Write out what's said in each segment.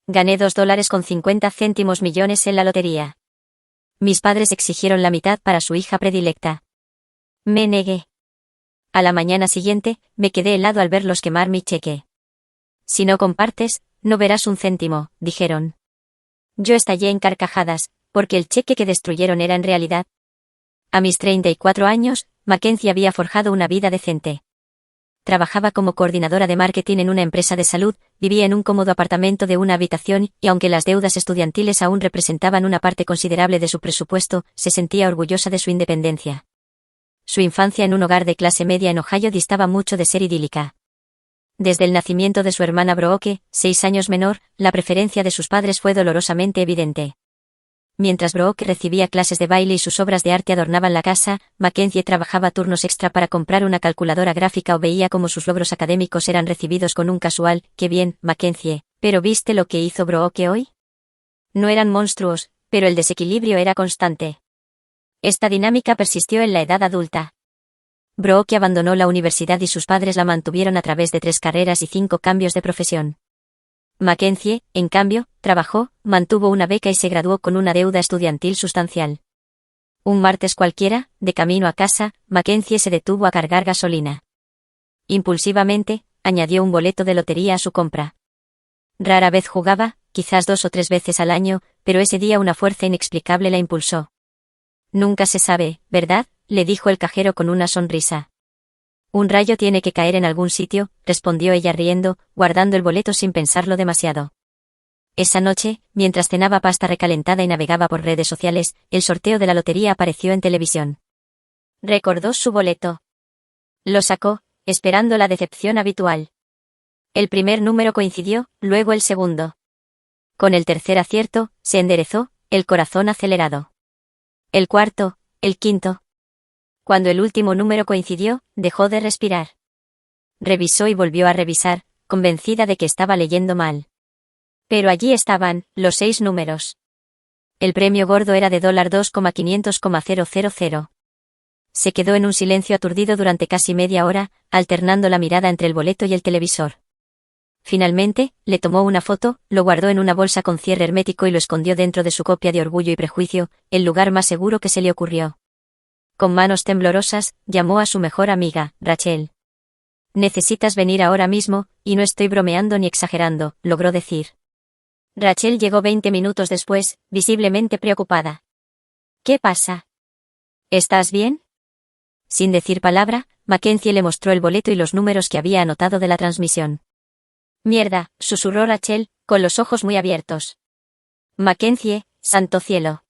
Gané $2,50 millones en la lotería. Mis padres exigieron la mitad para su hija predilecta. Me negué. A la mañana siguiente, me quedé helado al verlos quemar mi cheque. Si no compartes, no verás un céntimo, dijeron. Yo estallé en carcajadas, porque el cheque que destruyeron era en realidad. A mis 34 años, Mackenzie había forjado una vida decente. Trabajaba como coordinadora de marketing en una empresa de salud, vivía en un cómodo apartamento de una habitación y aunque las deudas estudiantiles aún representaban una parte considerable de su presupuesto, se sentía orgullosa de su independencia. Su infancia en un hogar de clase media en Ohio distaba mucho de ser idílica. Desde el nacimiento de su hermana Brooke, 6 años menor, la preferencia de sus padres fue dolorosamente evidente. Mientras Brooke recibía clases de baile y sus obras de arte adornaban la casa, Mackenzie trabajaba turnos extra para comprar una calculadora gráfica o veía cómo sus logros académicos eran recibidos con un casual, «Qué bien, Mackenzie, pero ¿viste lo que hizo Brooke hoy?» No eran monstruos, pero el desequilibrio era constante. Esta dinámica persistió en la edad adulta. Brooke abandonó la universidad y sus padres la mantuvieron a través de 3 carreras y 5 cambios de profesión. Mackenzie, en cambio, trabajó, mantuvo una beca y se graduó con una deuda estudiantil sustancial. Un martes cualquiera, de camino a casa, Mackenzie se detuvo a cargar gasolina. Impulsivamente, añadió un boleto de lotería a su compra. Rara vez jugaba, quizás 2 o 3 veces al año, pero ese día una fuerza inexplicable la impulsó. Nunca se sabe, ¿verdad?, le dijo el cajero con una sonrisa. Un rayo tiene que caer en algún sitio, respondió ella riendo, guardando el boleto sin pensarlo demasiado. Esa noche, mientras cenaba pasta recalentada y navegaba por redes sociales, el sorteo de la lotería apareció en televisión. Recordó su boleto. Lo sacó, esperando la decepción habitual. El primer número coincidió, luego el segundo. Con el tercer acierto, se enderezó, el corazón acelerado. El cuarto, el quinto. Cuando el último número coincidió, dejó de respirar. Revisó y volvió a revisar, convencida de que estaba leyendo mal. Pero allí estaban, los 6 números. El premio gordo era de $2,500,000. Se quedó en un silencio aturdido durante casi media hora, alternando la mirada entre el boleto y el televisor. Finalmente, le tomó una foto, lo guardó en una bolsa con cierre hermético y lo escondió dentro de su copia de Orgullo y Prejuicio, el lugar más seguro que se le ocurrió. Con manos temblorosas, llamó a su mejor amiga, Rachel. «Necesitas venir ahora mismo, y no estoy bromeando ni exagerando», logró decir. Rachel llegó 20 minutos después, visiblemente preocupada. «¿Qué pasa? ¿Estás bien?» Sin decir palabra, Mackenzie le mostró el boleto y los números que había anotado de la transmisión. «Mierda», susurró Rachel, con los ojos muy abiertos. «Mackenzie, santo cielo».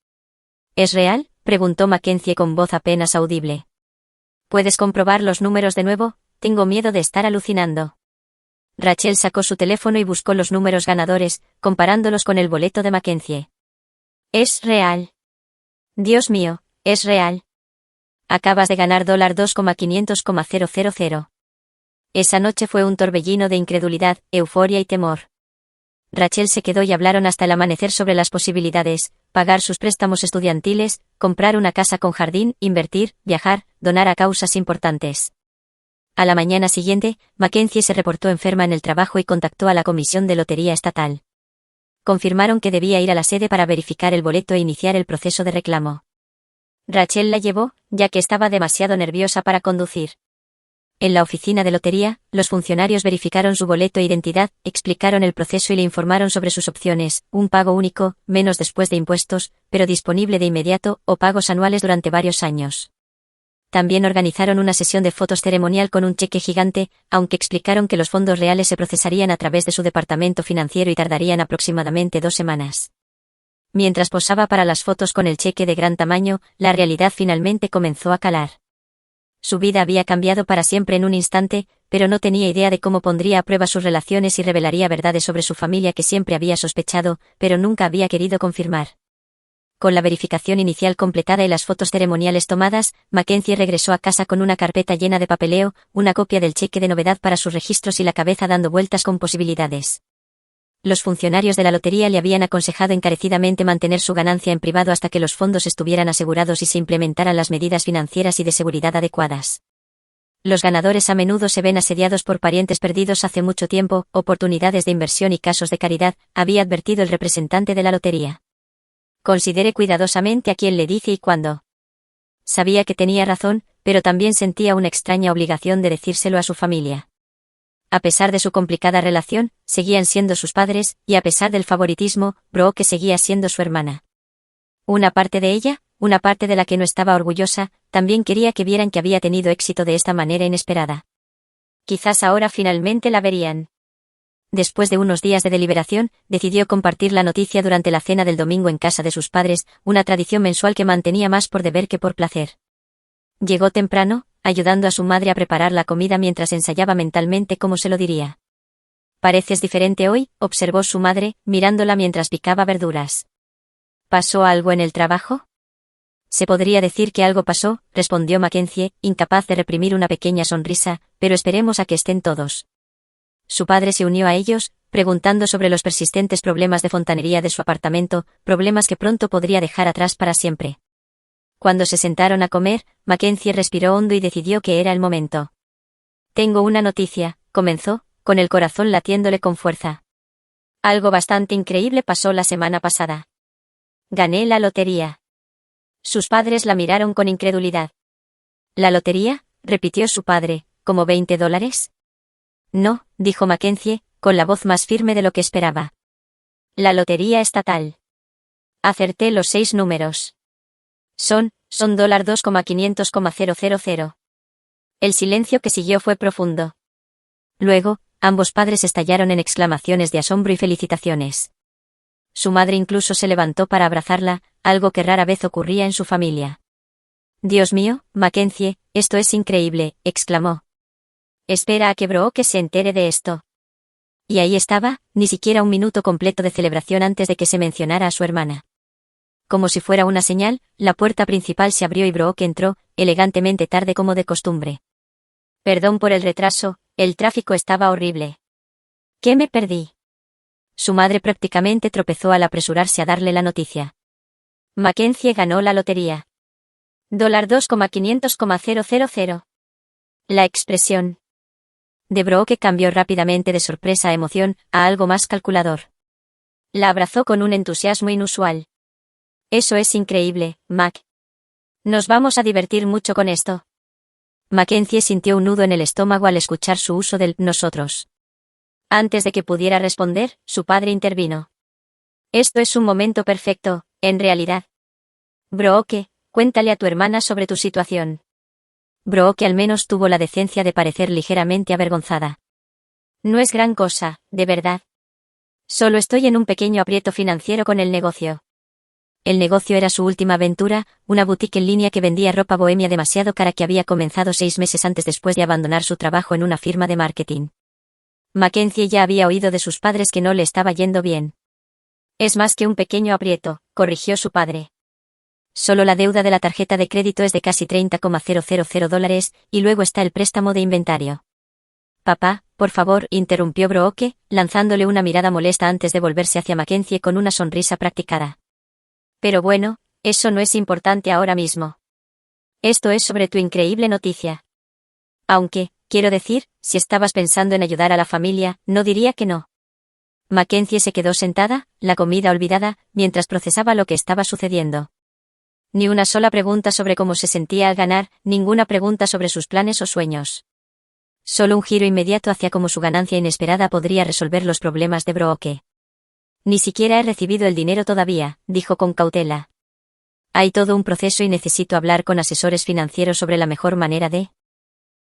«¿Es real?», preguntó Mackenzie con voz apenas audible. «¿Puedes comprobar los números de nuevo? Tengo miedo de estar alucinando». Rachel sacó su teléfono y buscó los números ganadores, comparándolos con el boleto de Mackenzie. «Es real. Dios mío, es real. Acabas de ganar $2,500,000. Esa noche fue un torbellino de incredulidad, euforia y temor. Rachel se quedó y hablaron hasta el amanecer sobre las posibilidades: pagar sus préstamos estudiantiles, comprar una casa con jardín, invertir, viajar, donar a causas importantes. A la mañana siguiente, Mackenzie se reportó enferma en el trabajo y contactó a la Comisión de Lotería Estatal. Confirmaron que debía ir a la sede para verificar el boleto e iniciar el proceso de reclamo. Rachel la llevó, ya que estaba demasiado nerviosa para conducir. En la oficina de lotería, los funcionarios verificaron su boleto e identidad, explicaron el proceso y le informaron sobre sus opciones: un pago único, menos después de impuestos, pero disponible de inmediato, o pagos anuales durante varios años. También organizaron una sesión de fotos ceremonial con un cheque gigante, aunque explicaron que los fondos reales se procesarían a través de su departamento financiero y tardarían aproximadamente 2 semanas. Mientras posaba para las fotos con el cheque de gran tamaño, la realidad finalmente comenzó a calar. Su vida había cambiado para siempre en un instante, pero no tenía idea de cómo pondría a prueba sus relaciones y revelaría verdades sobre su familia que siempre había sospechado, pero nunca había querido confirmar. Con la verificación inicial completada y las fotos ceremoniales tomadas, Mackenzie regresó a casa con una carpeta llena de papeleo, una copia del cheque de novedad para sus registros y la cabeza dando vueltas con posibilidades. Los funcionarios de la lotería le habían aconsejado encarecidamente mantener su ganancia en privado hasta que los fondos estuvieran asegurados y se implementaran las medidas financieras y de seguridad adecuadas. Los ganadores a menudo se ven asediados por parientes perdidos hace mucho tiempo, oportunidades de inversión y casos de caridad, había advertido el representante de la lotería. Considere cuidadosamente a quién le dice y cuándo. Sabía que tenía razón, pero también sentía una extraña obligación de decírselo a su familia. A pesar de su complicada relación, seguían siendo sus padres, y a pesar del favoritismo, Brooke seguía siendo su hermana. Una parte de ella, una parte de la que no estaba orgullosa, también quería que vieran que había tenido éxito de esta manera inesperada. Quizás ahora finalmente la verían. Después de unos días de deliberación, decidió compartir la noticia durante la cena del domingo en casa de sus padres, una tradición mensual que mantenía más por deber que por placer. Llegó temprano, ayudando a su madre a preparar la comida mientras ensayaba mentalmente cómo se lo diría. «Pareces diferente hoy», observó su madre, mirándola mientras picaba verduras. «¿Pasó algo en el trabajo?» «Se podría decir que algo pasó», respondió Mackenzie, incapaz de reprimir una pequeña sonrisa, «pero esperemos a que estén todos». Su padre se unió a ellos, preguntando sobre los persistentes problemas de fontanería de su apartamento, problemas que pronto podría dejar atrás para siempre. Cuando se sentaron a comer, Mackenzie respiró hondo y decidió que era el momento. «Tengo una noticia», comenzó, con el corazón latiéndole con fuerza. «Algo bastante increíble pasó la semana pasada. Gané la lotería». Sus padres la miraron con incredulidad. «¿La lotería?», repitió su padre, «¿como $20? «No», dijo Mackenzie, con la voz más firme de lo que esperaba. «La lotería estatal. Acerté los 6 números. Son $2,500,000. El silencio que siguió fue profundo. Luego, ambos padres estallaron en exclamaciones de asombro y felicitaciones. Su madre incluso se levantó para abrazarla, algo que rara vez ocurría en su familia. «Dios mío, Mackenzie, esto es increíble», exclamó. «Espera a que Brooke se entere de esto». Y ahí estaba, ni siquiera un minuto completo de celebración antes de que se mencionara a su hermana. Como si fuera una señal, la puerta principal se abrió y Brooke entró, elegantemente tarde como de costumbre. «Perdón por el retraso, el tráfico estaba horrible». «¿Qué me perdí?». Su madre prácticamente tropezó al apresurarse a darle la noticia. Mackenzie ganó la lotería. $2,500,000. La expresión de Brooke cambió rápidamente de sorpresa a emoción, a algo más calculador. La abrazó con un entusiasmo inusual. «Eso es increíble, Mac. Nos vamos a divertir mucho con esto». Mackenzie sintió un nudo en el estómago al escuchar su uso del «nosotros». Antes de que pudiera responder, su padre intervino. «Esto es un momento perfecto, en realidad. Brooke, cuéntale a tu hermana sobre tu situación». Brooke al menos tuvo la decencia de parecer ligeramente avergonzada. «No es gran cosa, de verdad. Solo estoy en un pequeño aprieto financiero con el negocio». El negocio era su última aventura, una boutique en línea que vendía ropa bohemia demasiado cara que había comenzado 6 meses antes después de abandonar su trabajo en una firma de marketing. Mackenzie ya había oído de sus padres que no le estaba yendo bien. «Es más que un pequeño aprieto», corrigió su padre. «Solo la deuda de la tarjeta de crédito es de casi $30,000 y luego está el préstamo de inventario». «Papá, por favor», interrumpió Brooke, lanzándole una mirada molesta antes de volverse hacia Mackenzie con una sonrisa practicada. «Pero bueno, eso no es importante ahora mismo. Esto es sobre tu increíble noticia. Aunque, quiero decir, si estabas pensando en ayudar a la familia, no diría que no». Mackenzie se quedó sentada, la comida olvidada, mientras procesaba lo que estaba sucediendo. Ni una sola pregunta sobre cómo se sentía al ganar, ninguna pregunta sobre sus planes o sueños. Solo un giro inmediato hacia cómo su ganancia inesperada podría resolver los problemas de Brooke. «Ni siquiera he recibido el dinero todavía», dijo con cautela. «Hay todo un proceso y necesito hablar con asesores financieros sobre la mejor manera de...».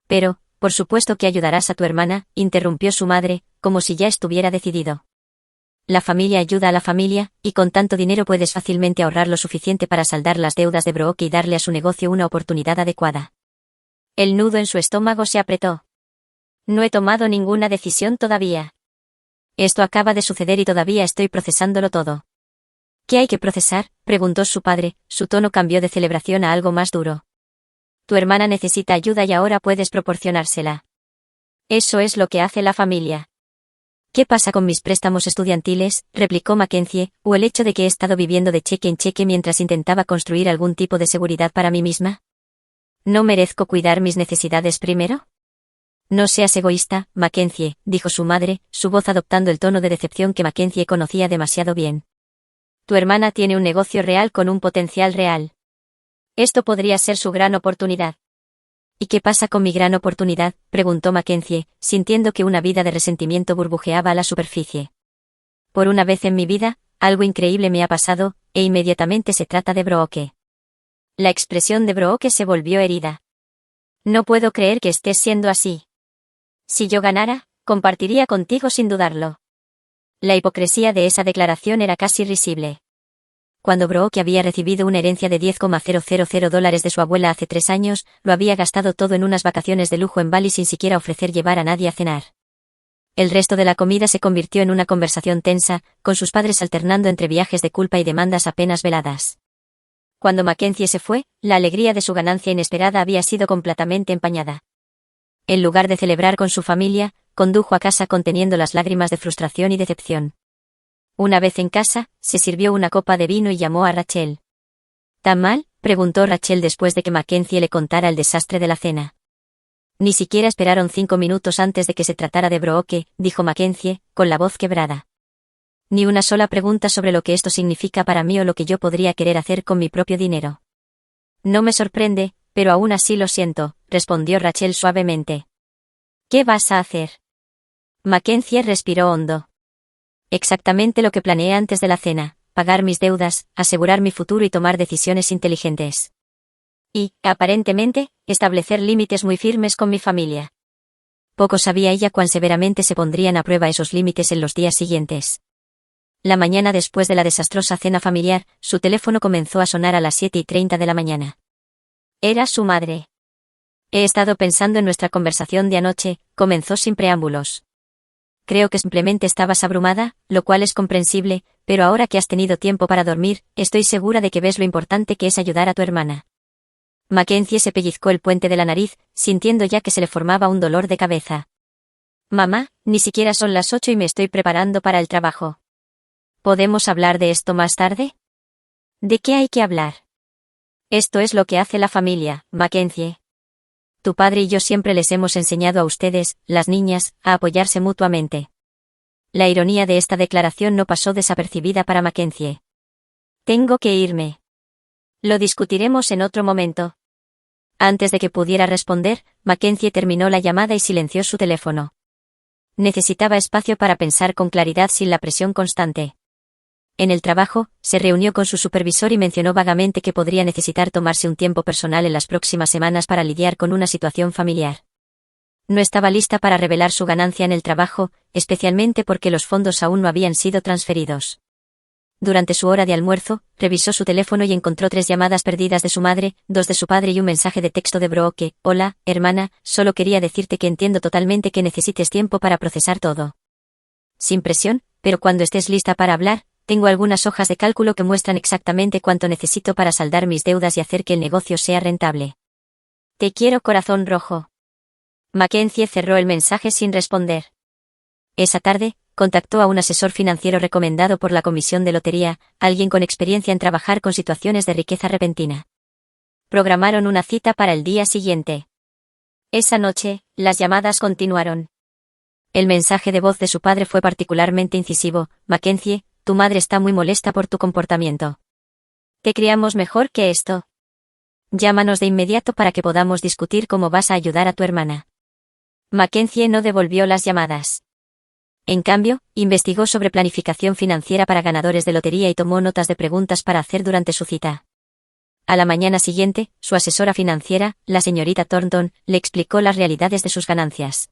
«Pero, por supuesto que ayudarás a tu hermana», interrumpió su madre, como si ya estuviera decidido. «La familia ayuda a la familia, y con tanto dinero puedes fácilmente ahorrar lo suficiente para saldar las deudas de Brooke y darle a su negocio una oportunidad adecuada». El nudo en su estómago se apretó. «No he tomado ninguna decisión todavía. Esto acaba de suceder y todavía estoy procesándolo todo». «¿Qué hay que procesar?», preguntó su padre, su tono cambió de celebración a algo más duro. «Tu hermana necesita ayuda y ahora puedes proporcionársela. Eso es lo que hace la familia». «¿Qué pasa con mis préstamos estudiantiles?», replicó Mackenzie, «o el hecho de que he estado viviendo de cheque en cheque mientras intentaba construir algún tipo de seguridad para mí misma? ¿No merezco cuidar mis necesidades primero?». No seas egoísta, Mackenzie, dijo su madre, su voz adoptando el tono de decepción que Mackenzie conocía demasiado bien. Tu hermana tiene un negocio real con un potencial real. Esto podría ser su gran oportunidad. ¿Y qué pasa con mi gran oportunidad?, preguntó Mackenzie, sintiendo que una vida de resentimiento burbujeaba a la superficie. Por una vez en mi vida, algo increíble me ha pasado, e inmediatamente se trata de Brooke. La expresión de Brooke se volvió herida. No puedo creer que estés siendo así. Si yo ganara, compartiría contigo sin dudarlo. La hipocresía de esa declaración era casi risible. Cuando Brooke había recibido una herencia de $10,000 de su abuela hace 3 años, lo había gastado todo en unas vacaciones de lujo en Bali sin siquiera ofrecer llevar a nadie a cenar. El resto de la comida se convirtió en una conversación tensa, con sus padres alternando entre viajes de culpa y demandas apenas veladas. Cuando Mackenzie se fue, la alegría de su ganancia inesperada había sido completamente empañada. En lugar de celebrar con su familia, condujo a casa conteniendo las lágrimas de frustración y decepción. Una vez en casa, se sirvió una copa de vino y llamó a Rachel. ¿Tan mal?, preguntó Rachel después de que Mackenzie le contara el desastre de la cena. Ni siquiera esperaron 5 minutos antes de que se tratara de Brooke, dijo Mackenzie, con la voz quebrada. Ni una sola pregunta sobre lo que esto significa para mí o lo que yo podría querer hacer con mi propio dinero. No me sorprende, pero aún así lo siento, respondió Rachel suavemente. ¿Qué vas a hacer? Mackenzie respiró hondo. Exactamente lo que planeé antes de la cena, pagar mis deudas, asegurar mi futuro y tomar decisiones inteligentes. Y, aparentemente, establecer límites muy firmes con mi familia. Poco sabía ella cuán severamente se pondrían a prueba esos límites en los días siguientes. La mañana después de la desastrosa cena familiar, su teléfono comenzó a sonar a las 7:30 de la mañana. Era su madre. He estado pensando en nuestra conversación de anoche, comenzó sin preámbulos. Creo que simplemente estabas abrumada, lo cual es comprensible, pero ahora que has tenido tiempo para dormir, estoy segura de que ves lo importante que es ayudar a tu hermana. Mackenzie se pellizcó el puente de la nariz, sintiendo ya que se le formaba un dolor de cabeza. Mamá, ni siquiera son las 8 y me estoy preparando para el trabajo. ¿Podemos hablar de esto más tarde? ¿De qué hay que hablar? Esto es lo que hace la familia, Mackenzie. Tu padre y yo siempre les hemos enseñado a ustedes, las niñas, a apoyarse mutuamente. La ironía de esta declaración no pasó desapercibida para Mackenzie. Tengo que irme. Lo discutiremos en otro momento. Antes de que pudiera responder, Mackenzie terminó la llamada y silenció su teléfono. Necesitaba espacio para pensar con claridad sin la presión constante. En el trabajo, se reunió con su supervisor y mencionó vagamente que podría necesitar tomarse un tiempo personal en las próximas semanas para lidiar con una situación familiar. No estaba lista para revelar su ganancia en el trabajo, especialmente porque los fondos aún no habían sido transferidos. Durante su hora de almuerzo, revisó su teléfono y encontró 3 llamadas perdidas de su madre, 2 de su padre y un mensaje de texto de Brooke. Hola, hermana, solo quería decirte que entiendo totalmente que necesites tiempo para procesar todo. Sin presión, pero cuando estés lista para hablar, tengo algunas hojas de cálculo que muestran exactamente cuánto necesito para saldar mis deudas y hacer que el negocio sea rentable. Te quiero, corazón rojo. Mackenzie cerró el mensaje sin responder. Esa tarde, contactó a un asesor financiero recomendado por la comisión de lotería, alguien con experiencia en trabajar con situaciones de riqueza repentina. Programaron una cita para el día siguiente. Esa noche, las llamadas continuaron. El mensaje de voz de su padre fue particularmente incisivo. Mackenzie, tu madre está muy molesta por tu comportamiento. Te criamos mejor que esto. Llámanos de inmediato para que podamos discutir cómo vas a ayudar a tu hermana. Mackenzie no devolvió las llamadas. En cambio, investigó sobre planificación financiera para ganadores de lotería y tomó notas de preguntas para hacer durante su cita. A la mañana siguiente, su asesora financiera, la señorita Thornton, le explicó las realidades de sus ganancias.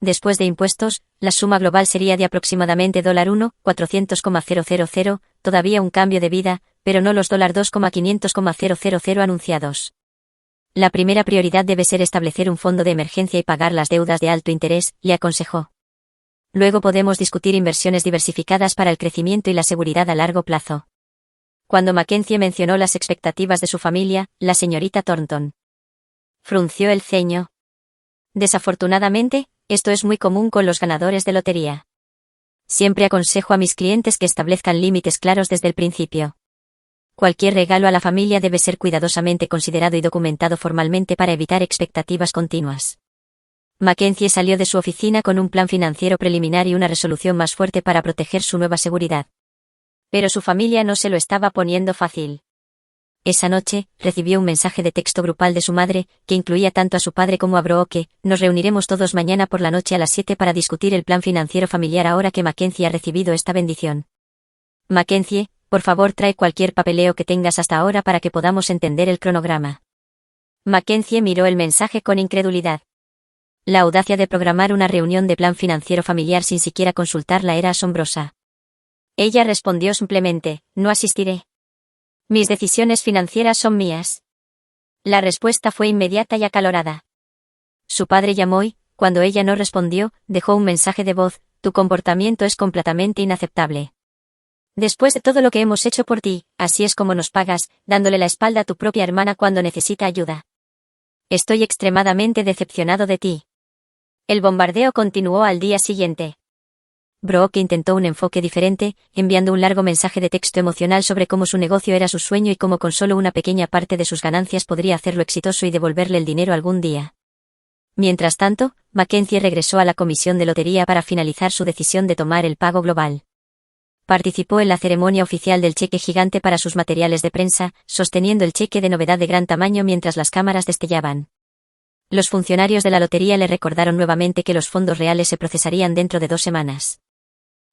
Después de impuestos, la suma global sería de aproximadamente $1,400,000, todavía un cambio de vida, pero no los $2,500,000 anunciados. La primera prioridad debe ser establecer un fondo de emergencia y pagar las deudas de alto interés, le aconsejó. Luego podemos discutir inversiones diversificadas para el crecimiento y la seguridad a largo plazo. Cuando Mackenzie mencionó las expectativas de su familia, la señorita Thornton frunció el ceño. Desafortunadamente, esto es muy común con los ganadores de lotería. Siempre aconsejo a mis clientes que establezcan límites claros desde el principio. Cualquier regalo a la familia debe ser cuidadosamente considerado y documentado formalmente para evitar expectativas continuas. Mackenzie salió de su oficina con un plan financiero preliminar y una resolución más fuerte para proteger su nueva seguridad. Pero su familia no se lo estaba poniendo fácil. Esa noche, recibió un mensaje de texto grupal de su madre, que incluía tanto a su padre como a Brooke. Nos reuniremos todos mañana por la noche a las 7 para discutir el plan financiero familiar ahora que Mackenzie ha recibido esta bendición. Mackenzie, por favor trae cualquier papeleo que tengas hasta ahora para que podamos entender el cronograma. Mackenzie miró el mensaje con incredulidad. La audacia de programar una reunión de plan financiero familiar sin siquiera consultarla era asombrosa. Ella respondió simplemente, no asistiré. Mis decisiones financieras son mías. La respuesta fue inmediata y acalorada. Su padre llamó y, cuando ella no respondió, dejó un mensaje de voz, tu comportamiento es completamente inaceptable. Después de todo lo que hemos hecho por ti, así es como nos pagas, dándole la espalda a tu propia hermana cuando necesita ayuda. Estoy extremadamente decepcionado de ti. El bombardeo continuó al día siguiente. Brooke intentó un enfoque diferente, enviando un largo mensaje de texto emocional sobre cómo su negocio era su sueño y cómo con solo una pequeña parte de sus ganancias podría hacerlo exitoso y devolverle el dinero algún día. Mientras tanto, Mackenzie regresó a la comisión de lotería para finalizar su decisión de tomar el pago global. Participó en la ceremonia oficial del cheque gigante para sus materiales de prensa, sosteniendo el cheque de novedad de gran tamaño mientras las cámaras destellaban. Los funcionarios de la lotería le recordaron nuevamente que los fondos reales se procesarían dentro de 2 semanas.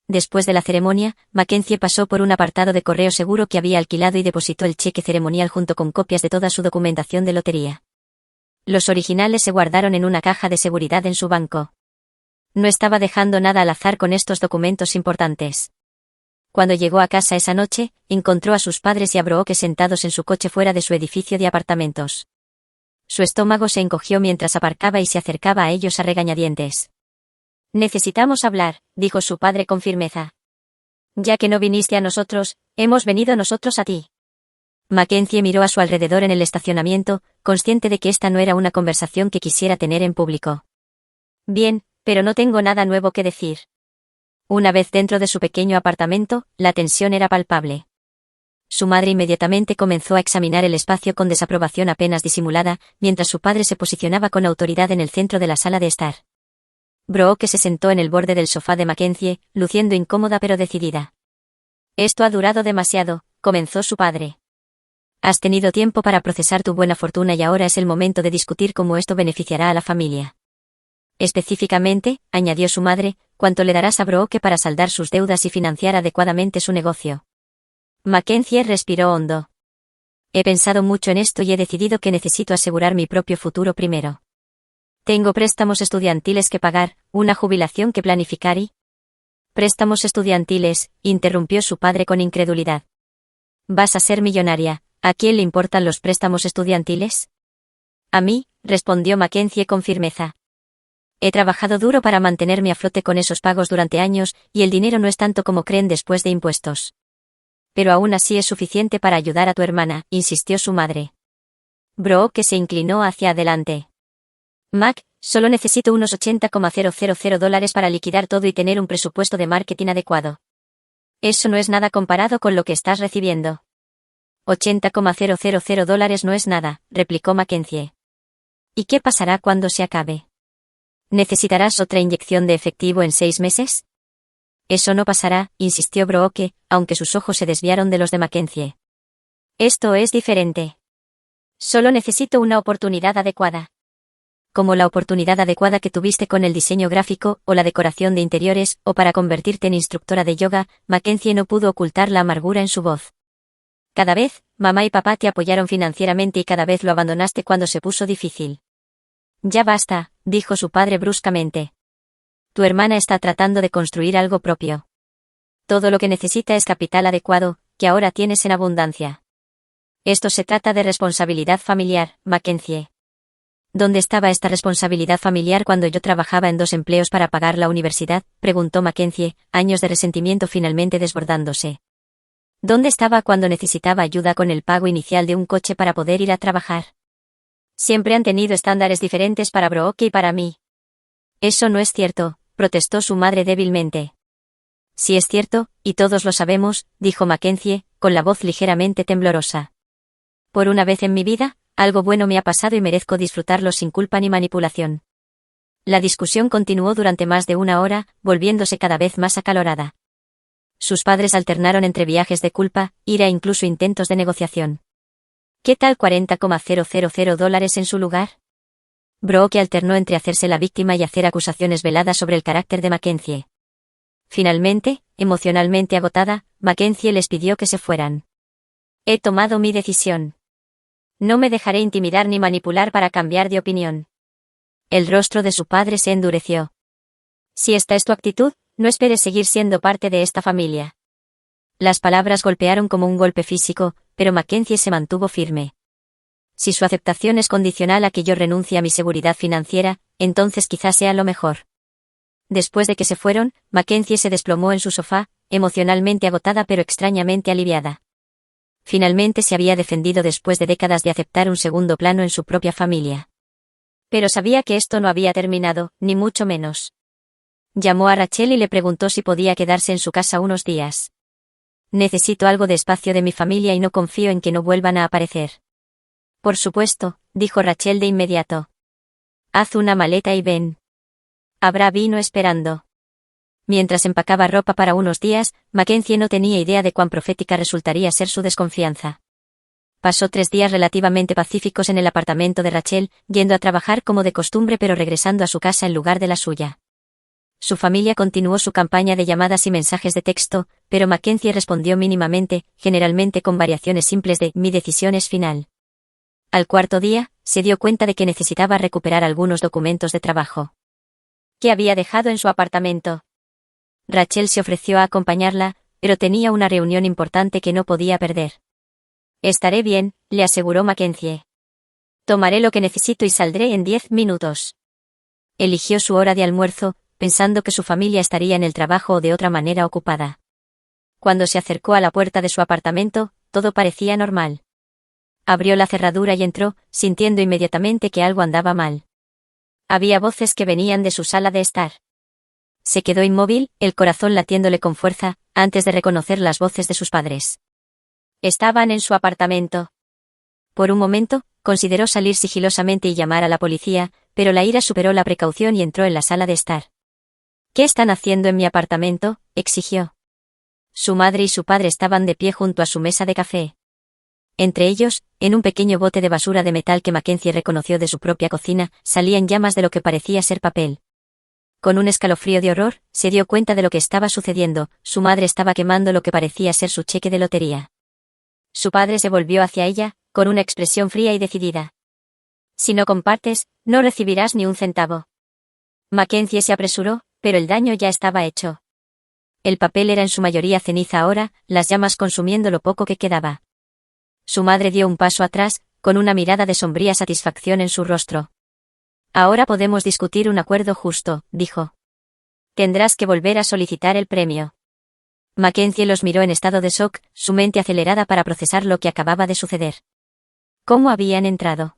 Después de la ceremonia, Mackenzie pasó por un apartado de correo seguro que había alquilado y depositó el cheque ceremonial junto con copias de toda su documentación de lotería. Los originales se guardaron en una caja de seguridad en su banco. No estaba dejando nada al azar con estos documentos importantes. Cuando llegó a casa esa noche, encontró a sus padres y a Brooke sentados en su coche fuera de su edificio de apartamentos. Su estómago se encogió mientras aparcaba y se acercaba a ellos a regañadientes. Necesitamos hablar, dijo su padre con firmeza. Ya que no viniste a nosotros, hemos venido nosotros a ti. Mackenzie miró a su alrededor en el estacionamiento, consciente de que esta no era una conversación que quisiera tener en público. Bien, pero no tengo nada nuevo que decir. Una vez dentro de su pequeño apartamento, la tensión era palpable. Su madre inmediatamente comenzó a examinar el espacio con desaprobación apenas disimulada, mientras su padre se posicionaba con autoridad en el centro de la sala de estar. Brooke se sentó en el borde del sofá de Mackenzie, luciendo incómoda pero decidida. Esto ha durado demasiado, comenzó su padre. Has tenido tiempo para procesar tu buena fortuna y ahora es el momento de discutir cómo esto beneficiará a la familia. Específicamente, añadió su madre, cuánto le darás a Brooke para saldar sus deudas y financiar adecuadamente su negocio. Mackenzie respiró hondo. He pensado mucho en esto y he decidido que necesito asegurar mi propio futuro primero. Tengo préstamos estudiantiles que pagar, una jubilación que planificar y... Préstamos estudiantiles, interrumpió su padre con incredulidad. Vas a ser millonaria, ¿a quién le importan los préstamos estudiantiles? A mí, respondió Mackenzie con firmeza. He trabajado duro para mantenerme a flote con esos pagos durante años, y el dinero no es tanto como creen después de impuestos. Pero aún así es suficiente para ayudar a tu hermana, insistió su madre. Brooke se inclinó hacia adelante. Mac, solo necesito unos $80,000 para liquidar todo y tener un presupuesto de marketing adecuado. Eso no es nada comparado con lo que estás recibiendo. $80,000 no es nada, replicó Mackenzie. ¿Y qué pasará cuando se acabe? ¿Necesitarás otra inyección de efectivo en 6 meses? Eso no pasará, insistió Brooke, aunque sus ojos se desviaron de los de Mackenzie. Esto es diferente. Solo necesito una oportunidad adecuada. Como la oportunidad adecuada que tuviste con el diseño gráfico, o la decoración de interiores, o para convertirte en instructora de yoga, Mackenzie no pudo ocultar la amargura en su voz. Cada vez, mamá y papá te apoyaron financieramente y cada vez lo abandonaste cuando se puso difícil. Ya basta, dijo su padre bruscamente. Tu hermana está tratando de construir algo propio. Todo lo que necesita es capital adecuado, que ahora tienes en abundancia. Esto se trata de responsabilidad familiar, Mackenzie. ¿Dónde estaba esta responsabilidad familiar cuando yo trabajaba en 2 empleos para pagar la universidad?, preguntó Mackenzie, años de resentimiento finalmente desbordándose. ¿Dónde estaba cuando necesitaba ayuda con el pago inicial de un coche para poder ir a trabajar? Siempre han tenido estándares diferentes para Brooke y para mí. Eso no es cierto, protestó su madre débilmente. Sí es cierto, y todos lo sabemos, dijo Mackenzie, con la voz ligeramente temblorosa. Por una vez en mi vida, algo bueno me ha pasado y merezco disfrutarlo sin culpa ni manipulación. La discusión continuó durante más de una hora, volviéndose cada vez más acalorada. Sus padres alternaron entre viajes de culpa, ira e incluso intentos de negociación. ¿Qué tal $40,000 en su lugar? Brooke alternó entre hacerse la víctima y hacer acusaciones veladas sobre el carácter de Mackenzie. Finalmente, emocionalmente agotada, Mackenzie les pidió que se fueran. He tomado mi decisión. No me dejaré intimidar ni manipular para cambiar de opinión. El rostro de su padre se endureció. Si esta es tu actitud, no esperes seguir siendo parte de esta familia. Las palabras golpearon como un golpe físico, pero Mackenzie se mantuvo firme. Si su aceptación es condicional a que yo renuncie a mi seguridad financiera, entonces quizás sea lo mejor. Después de que se fueron, Mackenzie se desplomó en su sofá, emocionalmente agotada pero extrañamente aliviada. Finalmente se había defendido después de décadas de aceptar un segundo plano en su propia familia. Pero sabía que esto no había terminado, ni mucho menos. Llamó a Rachel y le preguntó si podía quedarse en su casa unos días. Necesito algo de espacio de mi familia y no confío en que no vuelvan a aparecer. Por supuesto, dijo Rachel de inmediato. Haz una maleta y ven. Habrá vino esperando. Mientras empacaba ropa para unos días, Mackenzie no tenía idea de cuán profética resultaría ser su desconfianza. Pasó 3 días relativamente pacíficos en el apartamento de Rachel, yendo a trabajar como de costumbre pero regresando a su casa en lugar de la suya. Su familia continuó su campaña de llamadas y mensajes de texto, pero Mackenzie respondió mínimamente, generalmente con variaciones simples de «mi decisión es final». Al 4.º día, se dio cuenta de que necesitaba recuperar algunos documentos de trabajo. ¿Qué había dejado en su apartamento? Rachel se ofreció a acompañarla, pero tenía una reunión importante que no podía perder. Estaré bien, le aseguró Mackenzie. Tomaré lo que necesito y saldré en 10 minutos. Eligió su hora de almuerzo, pensando que su familia estaría en el trabajo o de otra manera ocupada. Cuando se acercó a la puerta de su apartamento, todo parecía normal. Abrió la cerradura y entró, sintiendo inmediatamente que algo andaba mal. Había voces que venían de su sala de estar. Se quedó inmóvil, el corazón latiéndole con fuerza, antes de reconocer las voces de sus padres. Estaban en su apartamento. Por un momento, consideró salir sigilosamente y llamar a la policía, pero la ira superó la precaución y entró en la sala de estar. ¿Qué están haciendo en mi apartamento?, exigió. Su madre y su padre estaban de pie junto a su mesa de café. Entre ellos, en un pequeño bote de basura de metal que Mackenzie reconoció de su propia cocina, salían llamas de lo que parecía ser papel. Con un escalofrío de horror, se dio cuenta de lo que estaba sucediendo, su madre estaba quemando lo que parecía ser su cheque de lotería. Su padre se volvió hacia ella, con una expresión fría y decidida. Si no compartes, no recibirás ni un centavo. Mackenzie se apresuró, pero el daño ya estaba hecho. El papel era en su mayoría ceniza ahora, las llamas consumiendo lo poco que quedaba. Su madre dio un paso atrás, con una mirada de sombría satisfacción en su rostro. Ahora podemos discutir un acuerdo justo, dijo. Tendrás que volver a solicitar el premio. Mackenzie los miró en estado de shock, su mente acelerada para procesar lo que acababa de suceder. ¿Cómo habían entrado?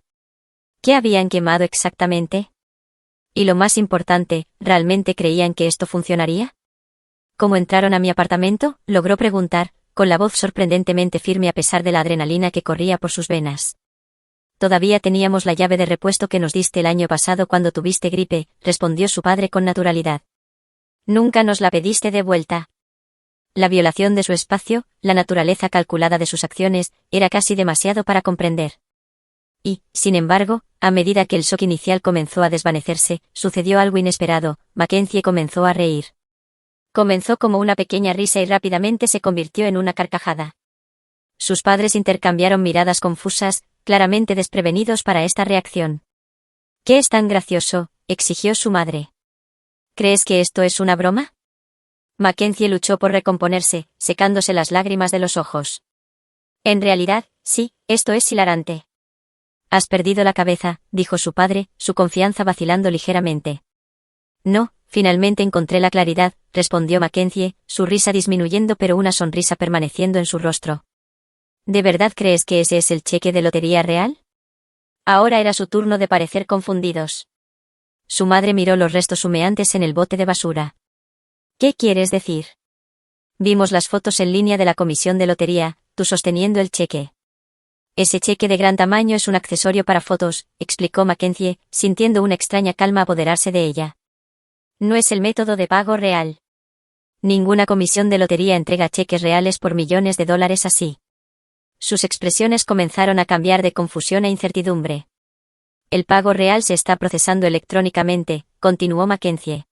¿Qué habían quemado exactamente? Y lo más importante, ¿realmente creían que esto funcionaría? ¿Cómo entraron a mi apartamento?, logró preguntar, con la voz sorprendentemente firme a pesar de la adrenalina que corría por sus venas. Todavía teníamos la llave de repuesto que nos diste el año pasado cuando tuviste gripe, respondió su padre con naturalidad. Nunca nos la pediste de vuelta. La violación de su espacio, la naturaleza calculada de sus acciones, era casi demasiado para comprender. Y, sin embargo, a medida que el shock inicial comenzó a desvanecerse, sucedió algo inesperado, Mackenzie comenzó a reír. Comenzó como una pequeña risa y rápidamente se convirtió en una carcajada. Sus padres intercambiaron miradas confusas, claramente desprevenidos para esta reacción. ¿Qué es tan gracioso?, exigió su madre. ¿Crees que esto es una broma? Mackenzie luchó por recomponerse, secándose las lágrimas de los ojos. En realidad, sí, esto es hilarante. Has perdido la cabeza, dijo su padre, su confianza vacilando ligeramente. No, finalmente encontré la claridad, respondió Mackenzie, su risa disminuyendo pero una sonrisa permaneciendo en su rostro. ¿De verdad crees que ese es el cheque de lotería real? Ahora era su turno de parecer confundidos. Su madre miró los restos humeantes en el bote de basura. ¿Qué quieres decir? Vimos las fotos en línea de la comisión de lotería, tú sosteniendo el cheque. Ese cheque de gran tamaño es un accesorio para fotos, explicó Mackenzie, sintiendo una extraña calma apoderarse de ella. No es el método de pago real. Ninguna comisión de lotería entrega cheques reales por millones de dólares así. Sus expresiones comenzaron a cambiar de confusión a incertidumbre. El pago real se está procesando electrónicamente, continuó Mackenzie.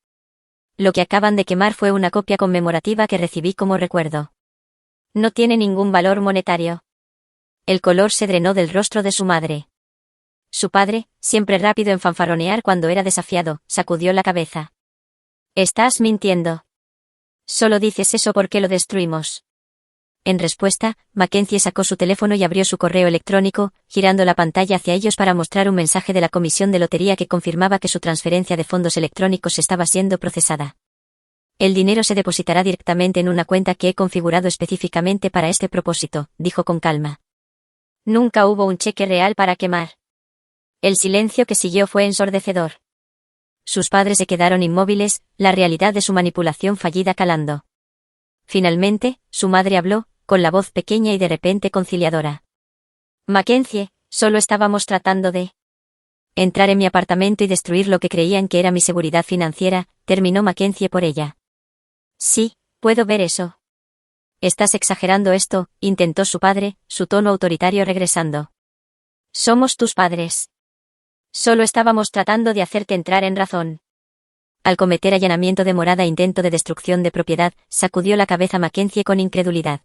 Lo que acaban de quemar fue una copia conmemorativa que recibí como recuerdo. No tiene ningún valor monetario. El color se drenó del rostro de su madre. Su padre, siempre rápido en fanfarronear cuando era desafiado, sacudió la cabeza. Estás mintiendo. Solo dices eso porque lo destruimos. En respuesta, Mackenzie sacó su teléfono y abrió su correo electrónico, girando la pantalla hacia ellos para mostrar un mensaje de la comisión de lotería que confirmaba que su transferencia de fondos electrónicos estaba siendo procesada. El dinero se depositará directamente en una cuenta que he configurado específicamente para este propósito, dijo con calma. Nunca hubo un cheque real para quemar. El silencio que siguió fue ensordecedor. Sus padres se quedaron inmóviles, la realidad de su manipulación fallida calando. Finalmente, su madre habló, con la voz pequeña y de repente conciliadora. Mackenzie, solo estábamos tratando de entrar en mi apartamento y destruir lo que creían que era mi seguridad financiera, terminó Mackenzie por ella. Sí, puedo ver eso. Estás exagerando esto, intentó su padre, su tono autoritario regresando. Somos tus padres. Solo estábamos tratando de hacerte entrar en razón. Al cometer allanamiento de morada e intento de destrucción de propiedad, sacudió la cabeza Mackenzie con incredulidad.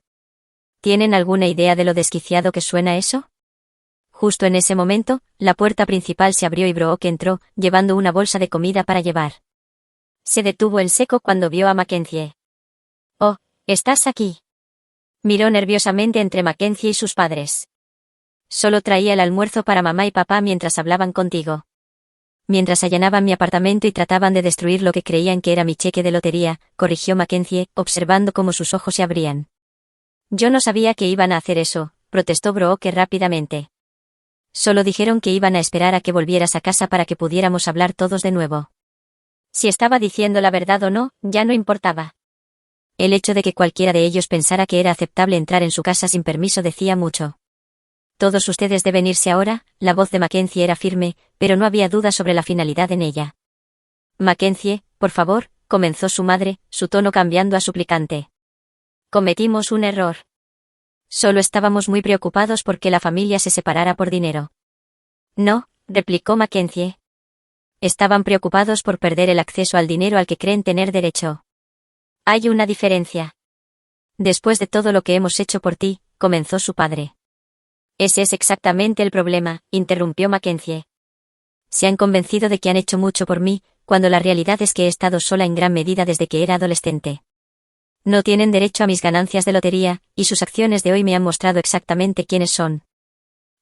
¿Tienen alguna idea de lo desquiciado que suena eso? Justo en ese momento, la puerta principal se abrió y Brooke entró, llevando una bolsa de comida para llevar. Se detuvo en seco cuando vio a Mackenzie. Oh, ¿estás aquí? Miró nerviosamente entre Mackenzie y sus padres. Solo traía el almuerzo para mamá y papá mientras hablaban contigo. Mientras allanaban mi apartamento y trataban de destruir lo que creían que era mi cheque de lotería, corrigió Mackenzie, observando cómo sus ojos se abrían. Yo no sabía que iban a hacer eso, protestó Brooke rápidamente. Solo dijeron que iban a esperar a que volvieras a casa para que pudiéramos hablar todos de nuevo. Si estaba diciendo la verdad o no, ya no importaba. El hecho de que cualquiera de ellos pensara que era aceptable entrar en su casa sin permiso decía mucho. Todos ustedes deben irse ahora, la voz de Mackenzie era firme, pero no había duda sobre la finalidad en ella. Mackenzie, por favor, comenzó su madre, su tono cambiando a suplicante. Cometimos un error. Solo estábamos muy preocupados porque la familia se separara por dinero. No, replicó Mackenzie. Estaban preocupados por perder el acceso al dinero al que creen tener derecho. Hay una diferencia. Después de todo lo que hemos hecho por ti, comenzó su padre. Ese es exactamente el problema, interrumpió Mackenzie. Se han convencido de que han hecho mucho por mí, cuando la realidad es que he estado sola en gran medida desde que era adolescente. No tienen derecho a mis ganancias de lotería, y sus acciones de hoy me han mostrado exactamente quiénes son.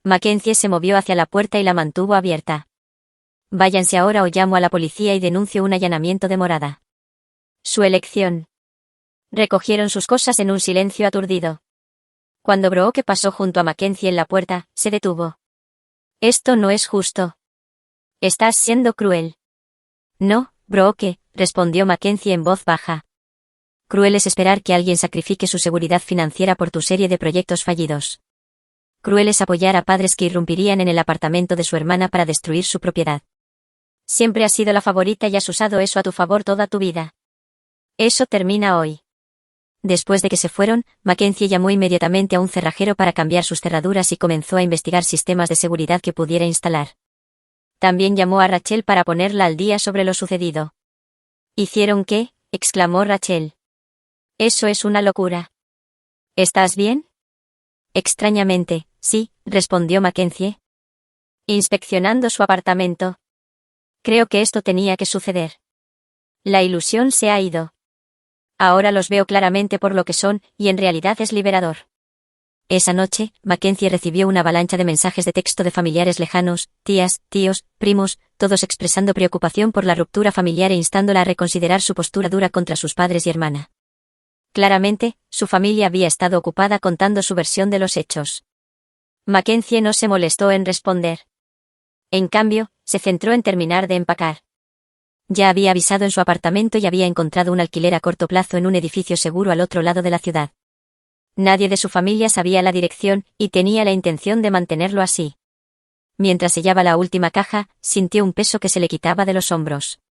Mackenzie se movió hacia la puerta y la mantuvo abierta. Váyanse ahora o llamo a la policía y denuncio un allanamiento de morada. Su elección. Recogieron sus cosas en un silencio aturdido. Cuando Brooke pasó junto a Mackenzie en la puerta, se detuvo. Esto no es justo. Estás siendo cruel. No, Brooke, respondió Mackenzie en voz baja. Cruel es esperar que alguien sacrifique su seguridad financiera por tu serie de proyectos fallidos. Cruel es apoyar a padres que irrumpirían en el apartamento de su hermana para destruir su propiedad. Siempre has sido la favorita y has usado eso a tu favor toda tu vida. Eso termina hoy. Después de que se fueron, Mackenzie llamó inmediatamente a un cerrajero para cambiar sus cerraduras y comenzó a investigar sistemas de seguridad que pudiera instalar. También llamó a Rachel para ponerla al día sobre lo sucedido. ¿Hicieron qué?, exclamó Rachel. Eso es una locura. ¿Estás bien? Extrañamente, sí, respondió Mackenzie. Inspeccionando su apartamento. Creo que esto tenía que suceder. La ilusión se ha ido. Ahora los veo claramente por lo que son, y en realidad es liberador. Esa noche, Mackenzie recibió una avalancha de mensajes de texto de familiares lejanos, tías, tíos, primos, todos expresando preocupación por la ruptura familiar e instándola a reconsiderar su postura dura contra sus padres y hermana. Claramente, su familia había estado ocupada contando su versión de los hechos. Mackenzie no se molestó en responder. En cambio, se centró en terminar de empacar. Ya había avisado en su apartamento y había encontrado un alquiler a corto plazo en un edificio seguro al otro lado de la ciudad. Nadie de su familia sabía la dirección, y tenía la intención de mantenerlo así. Mientras sellaba la última caja, sintió un peso que se le quitaba de los hombros.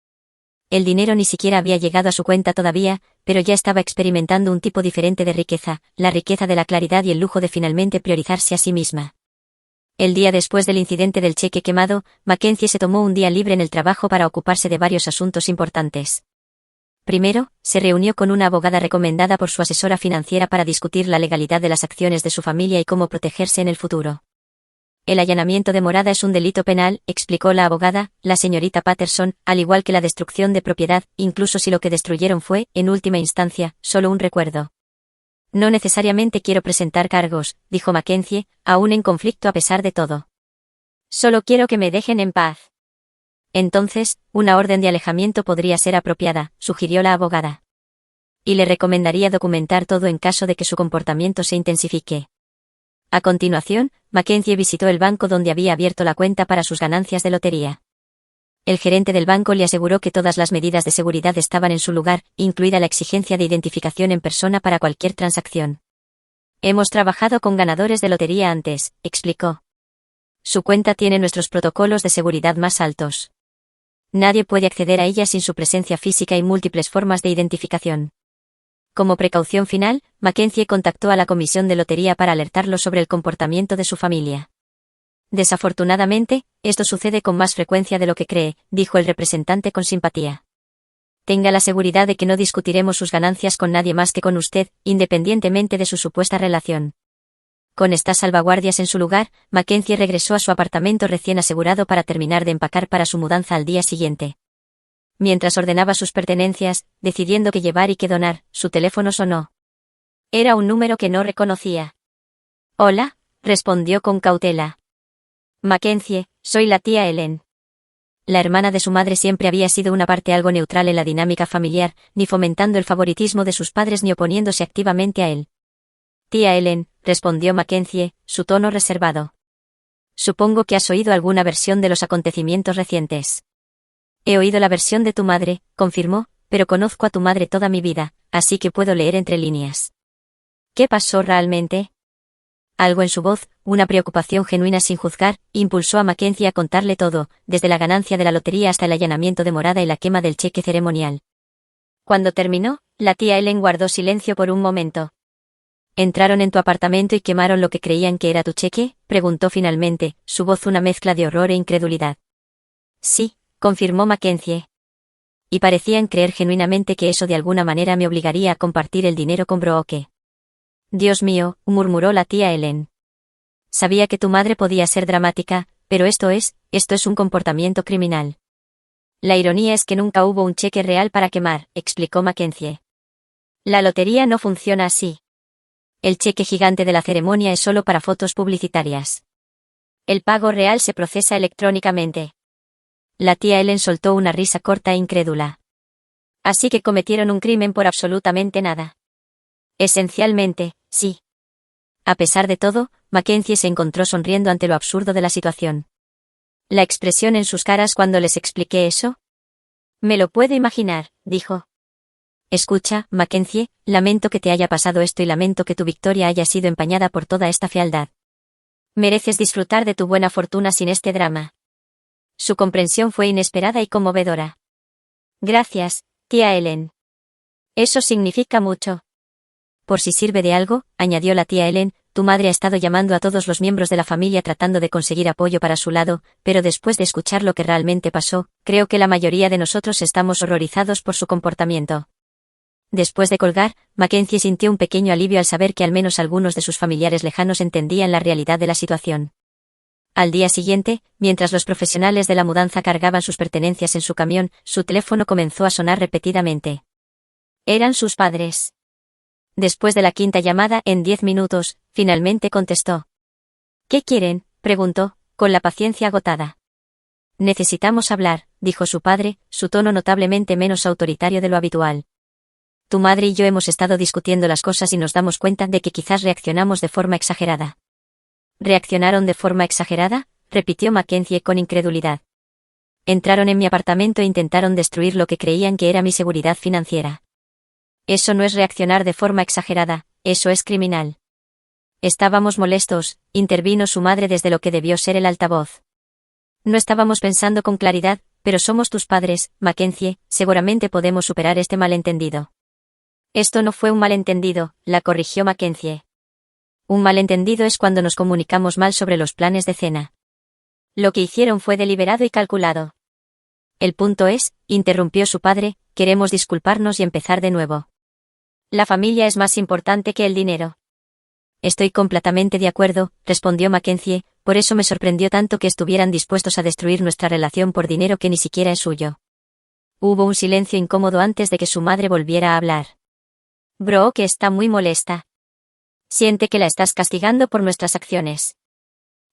El dinero ni siquiera había llegado a su cuenta todavía, pero ya estaba experimentando un tipo diferente de riqueza, la riqueza de la claridad y el lujo de finalmente priorizarse a sí misma. El día después del incidente del cheque quemado, Mackenzie se tomó un día libre en el trabajo para ocuparse de varios asuntos importantes. Primero, se reunió con una abogada recomendada por su asesora financiera para discutir la legalidad de las acciones de su familia y cómo protegerse en el futuro. El allanamiento de morada es un delito penal, explicó la abogada, la señorita Patterson, al igual que la destrucción de propiedad, incluso si lo que destruyeron fue, en última instancia, solo un recuerdo. No necesariamente quiero presentar cargos, dijo Mackenzie, aún en conflicto a pesar de todo. Solo quiero que me dejen en paz. Entonces, una orden de alejamiento podría ser apropiada, sugirió la abogada. Y le recomendaría documentar todo en caso de que su comportamiento se intensifique. A continuación, Mackenzie visitó el banco donde había abierto la cuenta para sus ganancias de lotería. El gerente del banco le aseguró que todas las medidas de seguridad estaban en su lugar, incluida la exigencia de identificación en persona para cualquier transacción. Hemos trabajado con ganadores de lotería antes, explicó. Su cuenta tiene nuestros protocolos de seguridad más altos. Nadie puede acceder a ella sin su presencia física y múltiples formas de identificación. Como precaución final, Mackenzie contactó a la comisión de lotería para alertarlo sobre el comportamiento de su familia. Desafortunadamente, esto sucede con más frecuencia de lo que cree, dijo el representante con simpatía. Tenga la seguridad de que no discutiremos sus ganancias con nadie más que con usted, independientemente de su supuesta relación. Con estas salvaguardias en su lugar, Mackenzie regresó a su apartamento recién asegurado para terminar de empacar para su mudanza al día siguiente. Mientras ordenaba sus pertenencias, decidiendo qué llevar y qué donar, su teléfono sonó. Era un número que no reconocía. Hola, respondió con cautela. Mackenzie, soy la tía Ellen. La hermana de su madre siempre había sido una parte algo neutral en la dinámica familiar, ni fomentando el favoritismo de sus padres ni oponiéndose activamente a él. Tía Ellen, respondió Mackenzie, su tono reservado. Supongo que has oído alguna versión de los acontecimientos recientes. He oído la versión de tu madre, confirmó, pero conozco a tu madre toda mi vida, así que puedo leer entre líneas. ¿Qué pasó realmente? Algo en su voz, una preocupación genuina sin juzgar, impulsó a Mackenzie a contarle todo, desde la ganancia de la lotería hasta el allanamiento de morada y la quema del cheque ceremonial. Cuando terminó, la tía Ellen guardó silencio por un momento. ¿Entraron en tu apartamento y quemaron lo que creían que era tu cheque?, preguntó finalmente, su voz una mezcla de horror e incredulidad. Sí, confirmó Mackenzie. Y parecían creer genuinamente que eso de alguna manera me obligaría a compartir el dinero con Brooke. Dios mío, murmuró la tía Ellen. Sabía que tu madre podía ser dramática, pero esto es un comportamiento criminal. La ironía es que nunca hubo un cheque real para quemar, explicó Mackenzie. La lotería no funciona así. El cheque gigante de la ceremonia es solo para fotos publicitarias. El pago real se procesa electrónicamente. La tía Ellen soltó una risa corta e incrédula. Así que cometieron un crimen por absolutamente nada. Esencialmente, sí. A pesar de todo, Mackenzie se encontró sonriendo ante lo absurdo de la situación. La expresión en sus caras cuando les expliqué eso. Me lo puedo imaginar, dijo. Escucha, Mackenzie, lamento que te haya pasado esto y lamento que tu victoria haya sido empañada por toda esta fealdad. Mereces disfrutar de tu buena fortuna sin este drama. Su comprensión fue inesperada y conmovedora. Gracias, tía Ellen. Eso significa mucho. Por si sirve de algo, añadió la tía Ellen, tu madre ha estado llamando a todos los miembros de la familia tratando de conseguir apoyo para su lado, pero después de escuchar lo que realmente pasó, creo que la mayoría de nosotros estamos horrorizados por su comportamiento. Después de colgar, Mackenzie sintió un pequeño alivio al saber que al menos algunos de sus familiares lejanos entendían la realidad de la situación. Al día siguiente, mientras los profesionales de la mudanza cargaban sus pertenencias en su camión, su teléfono comenzó a sonar repetidamente. Eran sus padres. Después de la quinta llamada, en 10 minutos, finalmente contestó. ¿Qué quieren?, preguntó, con la paciencia agotada. Necesitamos hablar, dijo su padre, su tono notablemente menos autoritario de lo habitual. Tu madre y yo hemos estado discutiendo las cosas y nos damos cuenta de que quizás reaccionamos de forma exagerada. ¿Reaccionaron de forma exagerada?, repitió Mackenzie con incredulidad. Entraron en mi apartamento e intentaron destruir lo que creían que era mi seguridad financiera. Eso no es reaccionar de forma exagerada, eso es criminal. Estábamos molestos, intervino su madre desde lo que debió ser el altavoz. No estábamos pensando con claridad, pero somos tus padres, Mackenzie, seguramente podemos superar este malentendido. Esto no fue un malentendido, la corrigió Mackenzie. Un malentendido es cuando nos comunicamos mal sobre los planes de cena. Lo que hicieron fue deliberado y calculado. El punto es, interrumpió su padre, queremos disculparnos y empezar de nuevo. La familia es más importante que el dinero. Estoy completamente de acuerdo, respondió Mackenzie, por eso me sorprendió tanto que estuvieran dispuestos a destruir nuestra relación por dinero que ni siquiera es suyo. Hubo un silencio incómodo antes de que su madre volviera a hablar. Brooke está muy molesta. Siente que la estás castigando por nuestras acciones.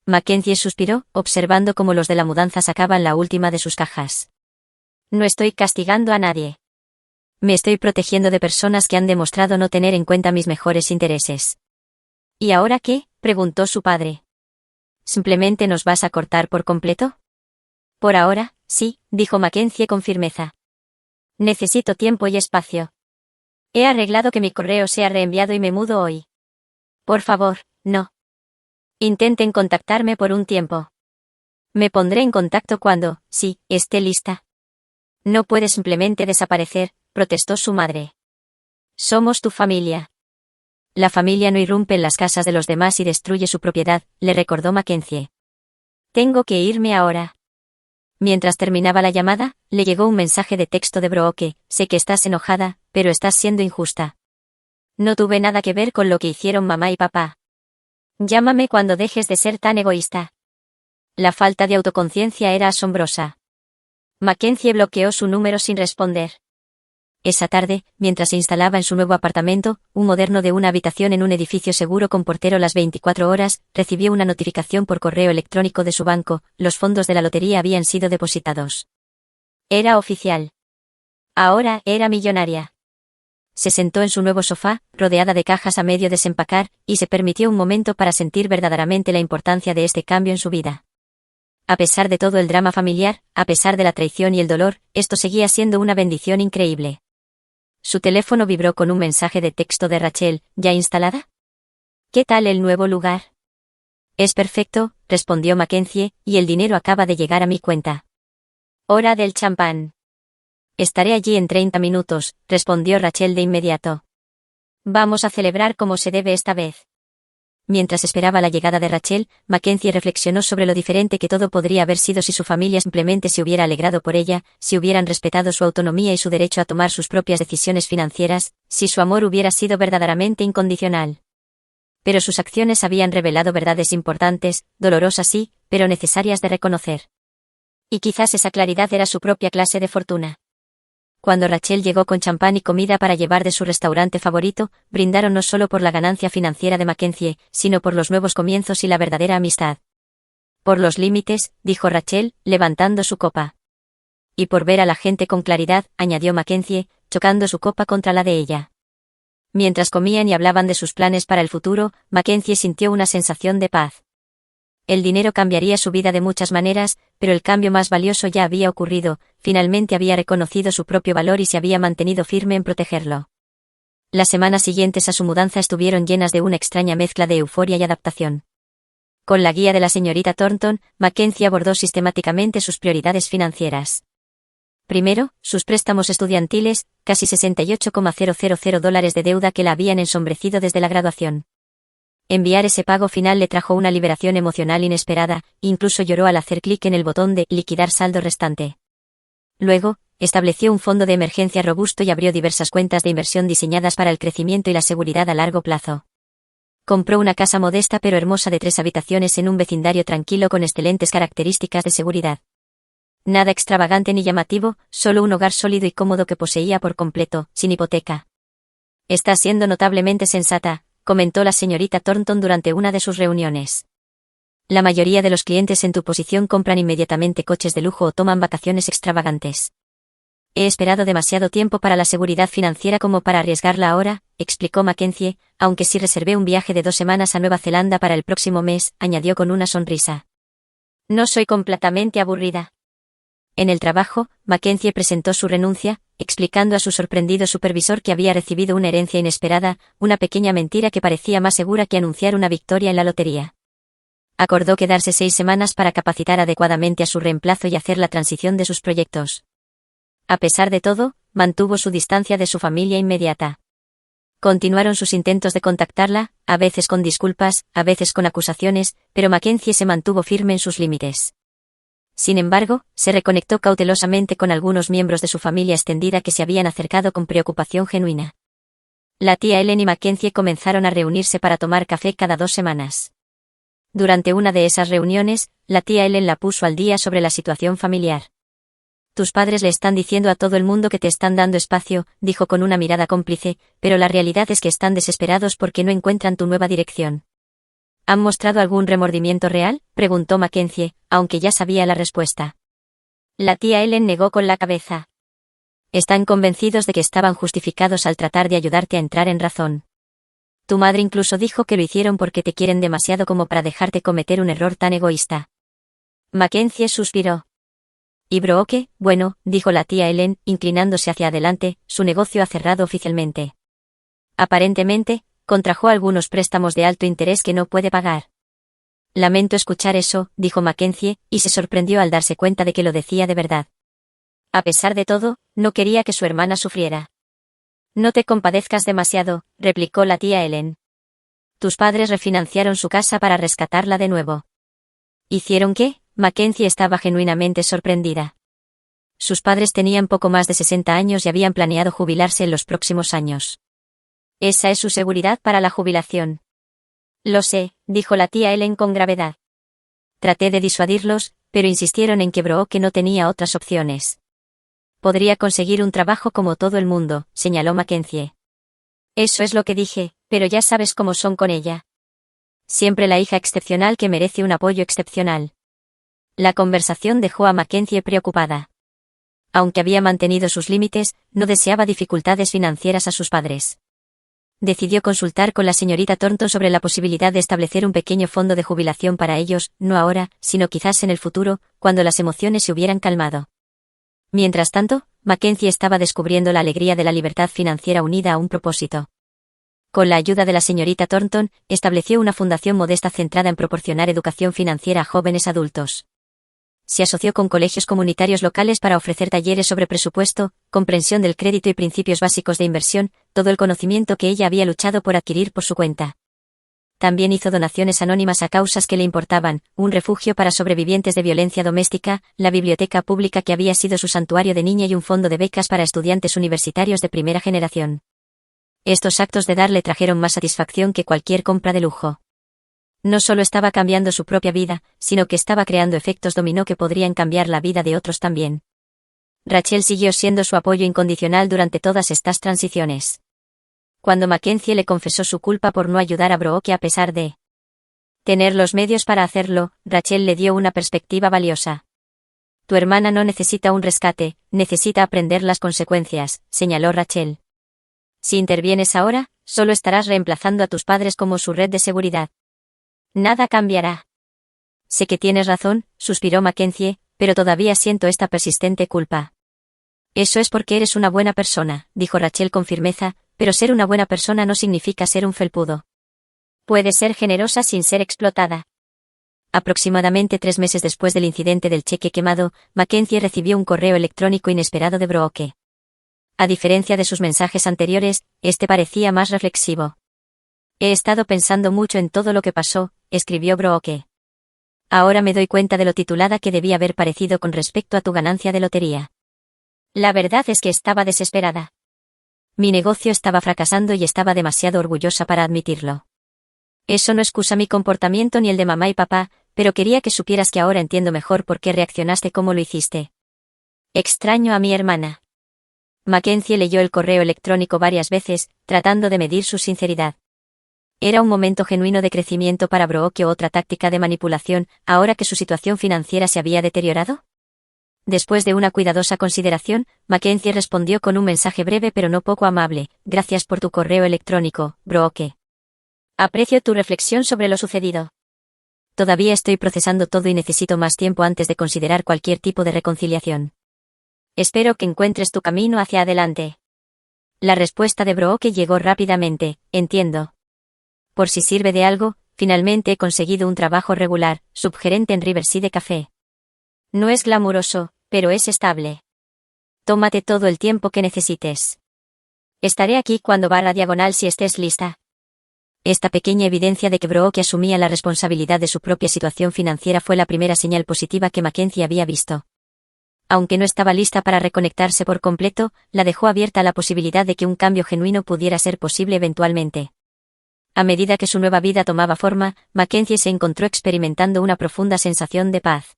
Mackenzie suspiró, observando cómo los de la mudanza sacaban la última de sus cajas. No estoy castigando a nadie. Me estoy protegiendo de personas que han demostrado no tener en cuenta mis mejores intereses. ¿Y ahora qué?, preguntó su padre. ¿Simplemente nos vas a cortar por completo? Por ahora, sí, dijo Mackenzie con firmeza. Necesito tiempo y espacio. He arreglado que mi correo sea reenviado y me mudo hoy. Por favor, no. Intenten contactarme por un tiempo. Me pondré en contacto cuando, sí, esté lista. No puedes simplemente desaparecer, protestó su madre. Somos tu familia. La familia no irrumpe en las casas de los demás y destruye su propiedad, le recordó Mackenzie. Tengo que irme ahora. Mientras terminaba la llamada, le llegó un mensaje de texto de Brooke, sé que estás enojada, pero estás siendo injusta. No tuve nada que ver con lo que hicieron mamá y papá. Llámame cuando dejes de ser tan egoísta. La falta de autoconciencia era asombrosa. Mackenzie bloqueó su número sin responder. Esa tarde, mientras se instalaba en su nuevo apartamento, un moderno de una habitación en un edificio seguro con portero las 24 horas, recibió una notificación por correo electrónico de su banco, los fondos de la lotería habían sido depositados. Era oficial. Ahora era millonaria. Se sentó en su nuevo sofá, rodeada de cajas a medio desempacar, y se permitió un momento para sentir verdaderamente la importancia de este cambio en su vida. A pesar de todo el drama familiar, a pesar de la traición y el dolor, esto seguía siendo una bendición increíble. Su teléfono vibró con un mensaje de texto de Rachel, ¿ya instalada? ¿Qué tal el nuevo lugar? Es perfecto, respondió Mackenzie, y el dinero acaba de llegar a mi cuenta. Hora del champán. Estaré allí en 30 minutos, respondió Rachel de inmediato. Vamos a celebrar como se debe esta vez. Mientras esperaba la llegada de Rachel, Mackenzie reflexionó sobre lo diferente que todo podría haber sido si su familia simplemente se hubiera alegrado por ella, si hubieran respetado su autonomía y su derecho a tomar sus propias decisiones financieras, si su amor hubiera sido verdaderamente incondicional. Pero sus acciones habían revelado verdades importantes, dolorosas sí, pero necesarias de reconocer. Y quizás esa claridad era su propia clase de fortuna. Cuando Rachel llegó con champán y comida para llevar de su restaurante favorito, brindaron no solo por la ganancia financiera de Mackenzie, sino por los nuevos comienzos y la verdadera amistad. Por los límites, dijo Rachel, levantando su copa. Y por ver a la gente con claridad, añadió Mackenzie, chocando su copa contra la de ella. Mientras comían y hablaban de sus planes para el futuro, Mackenzie sintió una sensación de paz. El dinero cambiaría su vida de muchas maneras, pero el cambio más valioso ya había ocurrido, finalmente había reconocido su propio valor y se había mantenido firme en protegerlo. Las semanas siguientes a su mudanza estuvieron llenas de una extraña mezcla de euforia y adaptación. Con la guía de la señorita Thornton, Mackenzie abordó sistemáticamente sus prioridades financieras. Primero, sus préstamos estudiantiles, casi $68,000 de deuda que la habían ensombrecido desde la graduación. Enviar ese pago final le trajo una liberación emocional inesperada, incluso lloró al hacer clic en el botón de liquidar saldo restante. Luego, estableció un fondo de emergencia robusto y abrió diversas cuentas de inversión diseñadas para el crecimiento y la seguridad a largo plazo. Compró una casa modesta pero hermosa de 3 habitaciones en un vecindario tranquilo con excelentes características de seguridad. Nada extravagante ni llamativo, solo un hogar sólido y cómodo que poseía por completo, sin hipoteca. Está siendo notablemente sensata, comentó la señorita Thornton durante una de sus reuniones. La mayoría de los clientes en tu posición compran inmediatamente coches de lujo o toman vacaciones extravagantes. He esperado demasiado tiempo para la seguridad financiera como para arriesgarla ahora, explicó Mackenzie, aunque sí reservé un viaje de 2 semanas a Nueva Zelanda para el próximo mes, añadió con una sonrisa. No soy completamente aburrida. En el trabajo, Mackenzie presentó su renuncia, explicando a su sorprendido supervisor que había recibido una herencia inesperada, una pequeña mentira que parecía más segura que anunciar una victoria en la lotería. Acordó quedarse 6 semanas para capacitar adecuadamente a su reemplazo y hacer la transición de sus proyectos. A pesar de todo, mantuvo su distancia de su familia inmediata. Continuaron sus intentos de contactarla, a veces con disculpas, a veces con acusaciones, pero Mackenzie se mantuvo firme en sus límites. Sin embargo, se reconectó cautelosamente con algunos miembros de su familia extendida que se habían acercado con preocupación genuina. La tía Ellen y Mackenzie comenzaron a reunirse para tomar café cada 2 semanas. Durante una de esas reuniones, la tía Ellen la puso al día sobre la situación familiar. Tus padres le están diciendo a todo el mundo que te están dando espacio, dijo con una mirada cómplice, pero la realidad es que están desesperados porque no encuentran tu nueva dirección. ¿Han mostrado algún remordimiento real?, preguntó Mackenzie, aunque ya sabía la respuesta. La tía Ellen negó con la cabeza. Están convencidos de que estaban justificados al tratar de ayudarte a entrar en razón. Tu madre incluso dijo que lo hicieron porque te quieren demasiado como para dejarte cometer un error tan egoísta. Mackenzie suspiró. Y Brooke, bueno, dijo la tía Ellen, inclinándose hacia adelante, su negocio ha cerrado oficialmente. Aparentemente, contrajo algunos préstamos de alto interés que no puede pagar. Lamento escuchar eso, dijo Mackenzie, y se sorprendió al darse cuenta de que lo decía de verdad. A pesar de todo, no quería que su hermana sufriera. No te compadezcas demasiado, replicó la tía Ellen. Tus padres refinanciaron su casa para rescatarla de nuevo. ¿Hicieron qué? Mackenzie estaba genuinamente sorprendida. Sus padres tenían poco más de 60 años y habían planeado jubilarse en los próximos años. Esa es su seguridad para la jubilación. Lo sé, dijo la tía Ellen con gravedad. Traté de disuadirlos, pero insistieron en que Brooke no tenía otras opciones. Podría conseguir un trabajo como todo el mundo, señaló Mackenzie. Eso es lo que dije, pero ya sabes cómo son con ella. Siempre la hija excepcional que merece un apoyo excepcional. La conversación dejó a Mackenzie preocupada. Aunque había mantenido sus límites, no deseaba dificultades financieras a sus padres. Decidió consultar con la señorita Thornton sobre la posibilidad de establecer un pequeño fondo de jubilación para ellos, no ahora, sino quizás en el futuro, cuando las emociones se hubieran calmado. Mientras tanto, Mackenzie estaba descubriendo la alegría de la libertad financiera unida a un propósito. Con la ayuda de la señorita Thornton, estableció una fundación modesta centrada en proporcionar educación financiera a jóvenes adultos. Se asoció con colegios comunitarios locales para ofrecer talleres sobre presupuesto, comprensión del crédito y principios básicos de inversión, todo el conocimiento que ella había luchado por adquirir por su cuenta. También hizo donaciones anónimas a causas que le importaban, un refugio para sobrevivientes de violencia doméstica, la biblioteca pública que había sido su santuario de niña y un fondo de becas para estudiantes universitarios de primera generación. Estos actos de dar le trajeron más satisfacción que cualquier compra de lujo. No solo estaba cambiando su propia vida, sino que estaba creando efectos dominó que podrían cambiar la vida de otros también. Rachel siguió siendo su apoyo incondicional durante todas estas transiciones. Cuando Mackenzie le confesó su culpa por no ayudar a Brooke a pesar de tener los medios para hacerlo, Rachel le dio una perspectiva valiosa. Tu hermana no necesita un rescate, necesita aprender las consecuencias, señaló Rachel. Si intervienes ahora, solo estarás reemplazando a tus padres como su red de seguridad. Nada cambiará. Sé que tienes razón, suspiró Mackenzie, pero todavía siento esta persistente culpa. Eso es porque eres una buena persona, dijo Rachel con firmeza, pero ser una buena persona no significa ser un felpudo. Puedes ser generosa sin ser explotada. Aproximadamente 3 meses después del incidente del cheque quemado, Mackenzie recibió un correo electrónico inesperado de Brooke. A diferencia de sus mensajes anteriores, este parecía más reflexivo. He estado pensando mucho en todo lo que pasó, escribió Brooke. Ahora me doy cuenta de lo titulada que debía haber parecido con respecto a tu ganancia de lotería. La verdad es que estaba desesperada. Mi negocio estaba fracasando y estaba demasiado orgullosa para admitirlo. Eso no excusa mi comportamiento ni el de mamá y papá, pero quería que supieras que ahora entiendo mejor por qué reaccionaste como lo hiciste. Extraño a mi hermana. Mackenzie leyó el correo electrónico varias veces, tratando de medir su sinceridad. ¿Era un momento genuino de crecimiento para Brooke o otra táctica de manipulación, ahora que su situación financiera se había deteriorado? Después de una cuidadosa consideración, Mackenzie respondió con un mensaje breve pero no poco amable. Gracias por tu correo electrónico, Brooke. Aprecio tu reflexión sobre lo sucedido. Todavía estoy procesando todo y necesito más tiempo antes de considerar cualquier tipo de reconciliación. Espero que encuentres tu camino hacia adelante. La respuesta de Brooke llegó rápidamente. Entiendo. Por si sirve de algo, finalmente he conseguido un trabajo regular, subgerente en Riverside Café. No es glamuroso, pero es estable. Tómate todo el tiempo que necesites. Estaré aquí cuando barra diagonal si estés lista. Esta pequeña evidencia de que Brooke asumía la responsabilidad de su propia situación financiera fue la primera señal positiva que Mackenzie había visto. Aunque no estaba lista para reconectarse por completo, la dejó abierta a la posibilidad de que un cambio genuino pudiera ser posible eventualmente. A medida que su nueva vida tomaba forma, Mackenzie se encontró experimentando una profunda sensación de paz.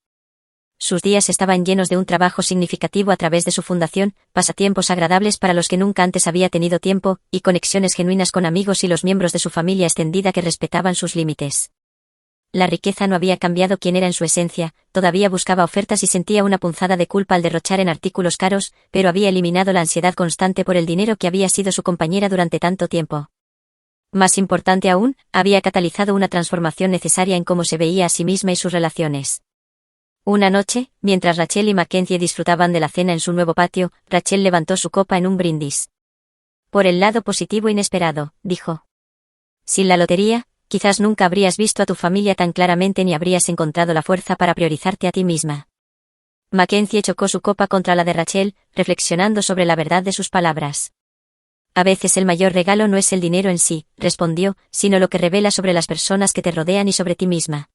Sus días estaban llenos de un trabajo significativo a través de su fundación, pasatiempos agradables para los que nunca antes había tenido tiempo, y conexiones genuinas con amigos y los miembros de su familia extendida que respetaban sus límites. La riqueza no había cambiado quién era en su esencia, todavía buscaba ofertas y sentía una punzada de culpa al derrochar en artículos caros, pero había eliminado la ansiedad constante por el dinero que había sido su compañera durante tanto tiempo. Más importante aún, había catalizado una transformación necesaria en cómo se veía a sí misma y sus relaciones. Una noche, mientras Rachel y Mackenzie disfrutaban de la cena en su nuevo patio, Rachel levantó su copa en un brindis. Por el lado positivo inesperado, dijo. Sin la lotería, quizás nunca habrías visto a tu familia tan claramente ni habrías encontrado la fuerza para priorizarte a ti misma. Mackenzie chocó su copa contra la de Rachel, reflexionando sobre la verdad de sus palabras. A veces el mayor regalo no es el dinero en sí, respondió, sino lo que revela sobre las personas que te rodean y sobre ti misma.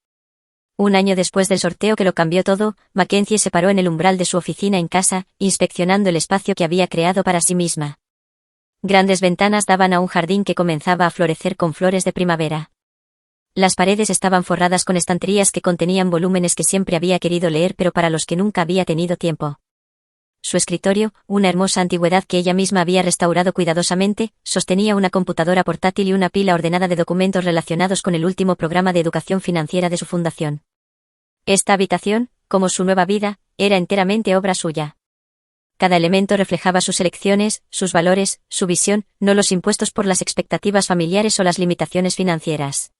Un año después del sorteo que lo cambió todo, Mackenzie se paró en el umbral de su oficina en casa, inspeccionando el espacio que había creado para sí misma. Grandes ventanas daban a un jardín que comenzaba a florecer con flores de primavera. Las paredes estaban forradas con estanterías que contenían volúmenes que siempre había querido leer pero para los que nunca había tenido tiempo. Su escritorio, una hermosa antigüedad que ella misma había restaurado cuidadosamente, sostenía una computadora portátil y una pila ordenada de documentos relacionados con el último programa de educación financiera de su fundación. Esta habitación, como su nueva vida, era enteramente obra suya. Cada elemento reflejaba sus elecciones, sus valores, su visión, no los impuestos por las expectativas familiares o las limitaciones financieras.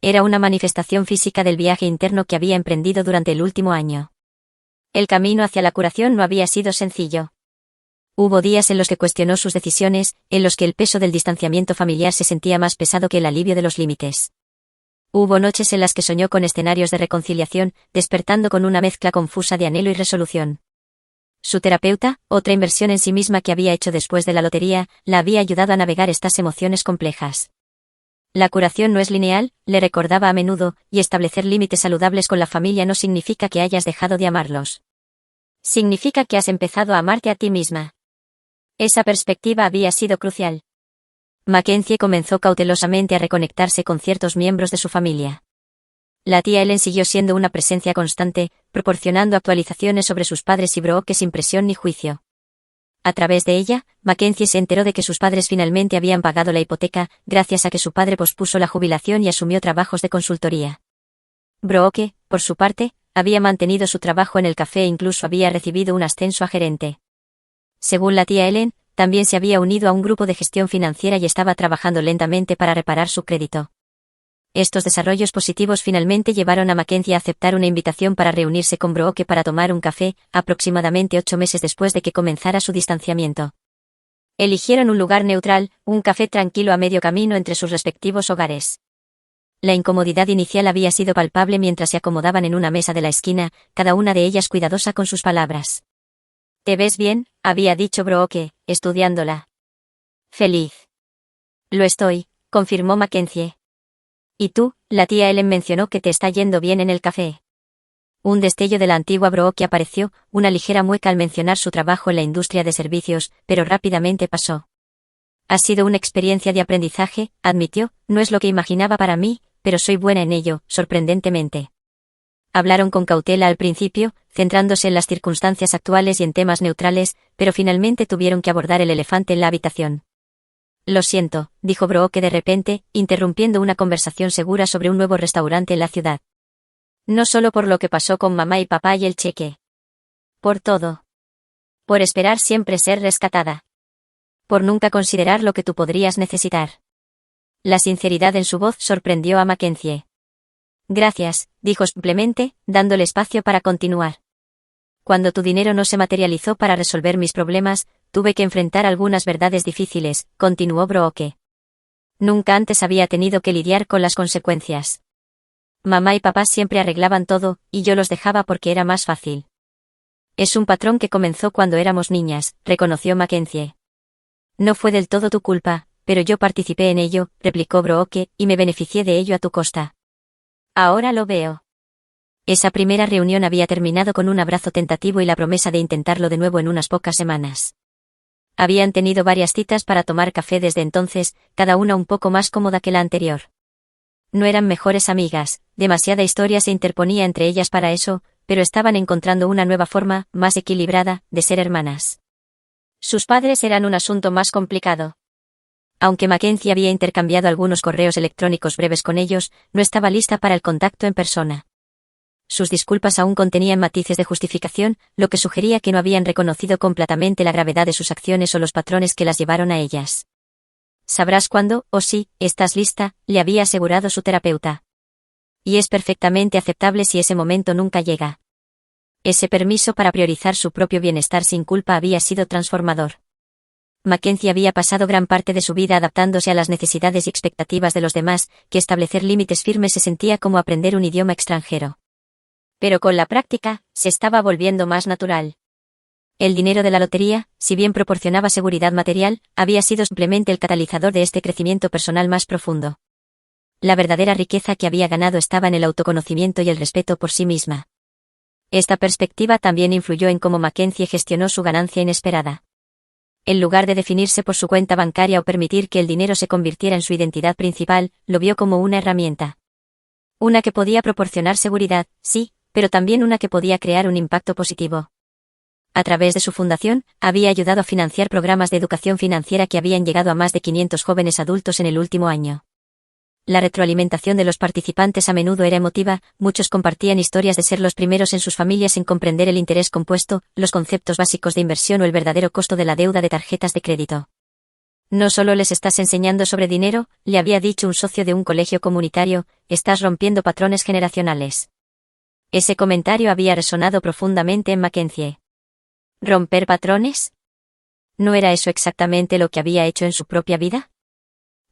Era una manifestación física del viaje interno que había emprendido durante el último año. El camino hacia la curación no había sido sencillo. Hubo días en los que cuestionó sus decisiones, en los que el peso del distanciamiento familiar se sentía más pesado que el alivio de los límites. Hubo noches en las que soñó con escenarios de reconciliación, despertando con una mezcla confusa de anhelo y resolución. Su terapeuta, otra inversión en sí misma que había hecho después de la lotería, la había ayudado a navegar estas emociones complejas. La curación no es lineal, le recordaba a menudo, y establecer límites saludables con la familia no significa que hayas dejado de amarlos. Significa que has empezado a amarte a ti misma. Esa perspectiva había sido crucial. Mackenzie comenzó cautelosamente a reconectarse con ciertos miembros de su familia. La tía Ellen siguió siendo una presencia constante, proporcionando actualizaciones sobre sus padres y Brooke sin presión ni juicio. A través de ella, Mackenzie se enteró de que sus padres finalmente habían pagado la hipoteca, gracias a que su padre pospuso la jubilación y asumió trabajos de consultoría. Brooke, por su parte, había mantenido su trabajo en el café e incluso había recibido un ascenso a gerente. Según la tía Ellen, también se había unido a un grupo de gestión financiera y estaba trabajando lentamente para reparar su crédito. Estos desarrollos positivos finalmente llevaron a Mackenzie a aceptar una invitación para reunirse con Brooke para tomar un café, aproximadamente 8 meses después de que comenzara su distanciamiento. Eligieron un lugar neutral, un café tranquilo a medio camino entre sus respectivos hogares. La incomodidad inicial había sido palpable mientras se acomodaban en una mesa de la esquina, cada una de ellas cuidadosa con sus palabras. «¿Te ves bien?», había dicho Brooke, estudiándola. «Feliz». «Lo estoy», confirmó Mackenzie. «¿Y tú?», la tía Ellen mencionó que te está yendo bien en el café. Un destello de la antigua Brooke apareció, una ligera mueca al mencionar su trabajo en la industria de servicios, pero rápidamente pasó. «Ha sido una experiencia de aprendizaje», admitió, «no es lo que imaginaba para mí, pero soy buena en ello, sorprendentemente». Hablaron con cautela al principio, centrándose en las circunstancias actuales y en temas neutrales, pero finalmente tuvieron que abordar el elefante en la habitación. «Lo siento», dijo Brooke de repente, interrumpiendo una conversación segura sobre un nuevo restaurante en la ciudad. «No solo por lo que pasó con mamá y papá y el cheque. Por todo. Por esperar siempre ser rescatada. Por nunca considerar lo que tú podrías necesitar». La sinceridad en su voz sorprendió a Mackenzie. «Gracias», dijo simplemente, dándole espacio para continuar. Cuando tu dinero no se materializó para resolver mis problemas, tuve que enfrentar algunas verdades difíciles, continuó Brooke. Nunca antes había tenido que lidiar con las consecuencias. Mamá y papá siempre arreglaban todo, y yo los dejaba porque era más fácil. Es un patrón que comenzó cuando éramos niñas, reconoció Mackenzie. No fue del todo tu culpa, pero yo participé en ello, replicó Brooke, y me beneficié de ello a tu costa. Ahora lo veo. Esa primera reunión había terminado con un abrazo tentativo y la promesa de intentarlo de nuevo en unas pocas semanas. Habían tenido varias citas para tomar café desde entonces, cada una un poco más cómoda que la anterior. No eran mejores amigas, demasiada historia se interponía entre ellas para eso, pero estaban encontrando una nueva forma, más equilibrada, de ser hermanas. Sus padres eran un asunto más complicado. Aunque Mackenzie había intercambiado algunos correos electrónicos breves con ellos, no estaba lista para el contacto en persona. Sus disculpas aún contenían matices de justificación, lo que sugería que no habían reconocido completamente la gravedad de sus acciones o los patrones que las llevaron a ellas. Sabrás cuándo, o si, estás lista, le había asegurado su terapeuta. Y es perfectamente aceptable si ese momento nunca llega. Ese permiso para priorizar su propio bienestar sin culpa había sido transformador. Mackenzie había pasado gran parte de su vida adaptándose a las necesidades y expectativas de los demás, que establecer límites firmes se sentía como aprender un idioma extranjero. Pero con la práctica, se estaba volviendo más natural. El dinero de la lotería, si bien proporcionaba seguridad material, había sido simplemente el catalizador de este crecimiento personal más profundo. La verdadera riqueza que había ganado estaba en el autoconocimiento y el respeto por sí misma. Esta perspectiva también influyó en cómo Mackenzie gestionó su ganancia inesperada. En lugar de definirse por su cuenta bancaria o permitir que el dinero se convirtiera en su identidad principal, lo vio como una herramienta. Una que podía proporcionar seguridad, sí, pero también una que podía crear un impacto positivo. A través de su fundación, había ayudado a financiar programas de educación financiera que habían llegado a más de 500 jóvenes adultos en el último año. La retroalimentación de los participantes a menudo era emotiva, muchos compartían historias de ser los primeros en sus familias en comprender el interés compuesto, los conceptos básicos de inversión o el verdadero costo de la deuda de tarjetas de crédito. No solo les estás enseñando sobre dinero, le había dicho un socio de un colegio comunitario, estás rompiendo patrones generacionales. Ese comentario había resonado profundamente en Mackenzie. ¿Romper patrones? ¿No era eso exactamente lo que había hecho en su propia vida?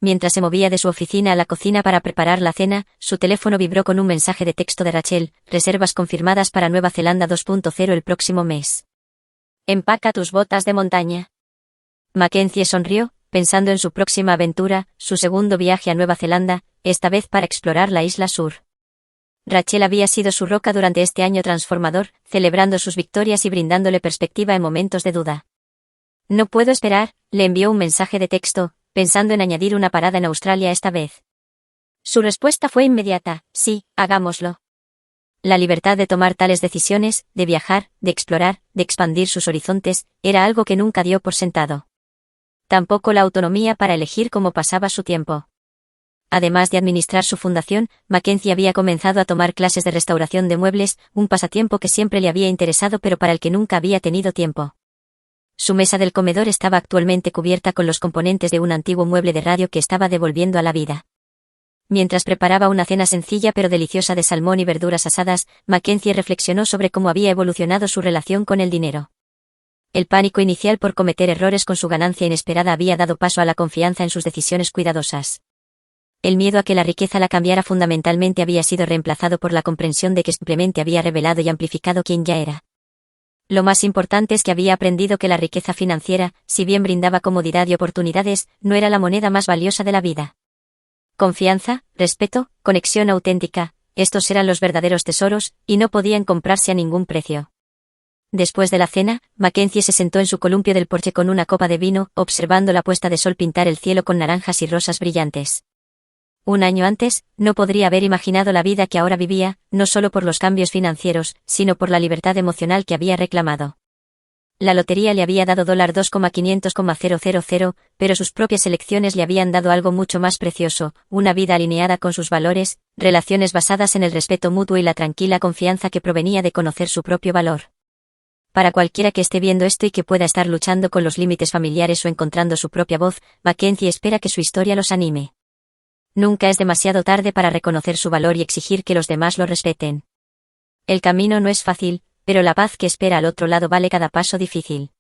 Mientras se movía de su oficina a la cocina para preparar la cena, su teléfono vibró con un mensaje de texto de Rachel, reservas confirmadas para Nueva Zelanda 2.0 el próximo mes. Empaca tus botas de montaña. Mackenzie sonrió, pensando en su próxima aventura, su segundo viaje a Nueva Zelanda, esta vez para explorar la isla sur. Rachel había sido su roca durante este año transformador, celebrando sus victorias y brindándole perspectiva en momentos de duda. No puedo esperar, le envió un mensaje de texto, pensando en añadir una parada en Australia esta vez. Su respuesta fue inmediata, sí, hagámoslo. La libertad de tomar tales decisiones, de viajar, de explorar, de expandir sus horizontes, era algo que nunca dio por sentado. Tampoco la autonomía para elegir cómo pasaba su tiempo. Además de administrar su fundación, Mackenzie había comenzado a tomar clases de restauración de muebles, un pasatiempo que siempre le había interesado pero para el que nunca había tenido tiempo. Su mesa del comedor estaba actualmente cubierta con los componentes de un antiguo mueble de radio que estaba devolviendo a la vida. Mientras preparaba una cena sencilla pero deliciosa de salmón y verduras asadas, Mackenzie reflexionó sobre cómo había evolucionado su relación con el dinero. El pánico inicial por cometer errores con su ganancia inesperada había dado paso a la confianza en sus decisiones cuidadosas. El miedo a que la riqueza la cambiara fundamentalmente había sido reemplazado por la comprensión de que simplemente había revelado y amplificado quién ya era. Lo más importante es que había aprendido que la riqueza financiera, si bien brindaba comodidad y oportunidades, no era la moneda más valiosa de la vida. Confianza, respeto, conexión auténtica, estos eran los verdaderos tesoros, y no podían comprarse a ningún precio. Después de la cena, Mackenzie se sentó en su columpio del porche con una copa de vino, observando la puesta de sol pintar el cielo con naranjas y rosas brillantes. Un año antes, no podría haber imaginado la vida que ahora vivía, no solo por los cambios financieros, sino por la libertad emocional que había reclamado. La lotería le había dado $2,500,000, pero sus propias elecciones le habían dado algo mucho más precioso, una vida alineada con sus valores, relaciones basadas en el respeto mutuo y la tranquila confianza que provenía de conocer su propio valor. Para cualquiera que esté viendo esto y que pueda estar luchando con los límites familiares o encontrando su propia voz, Mackenzie espera que su historia los anime. Nunca es demasiado tarde para reconocer su valor y exigir que los demás lo respeten. El camino no es fácil, Pero la paz que espera al otro lado vale cada paso difícil.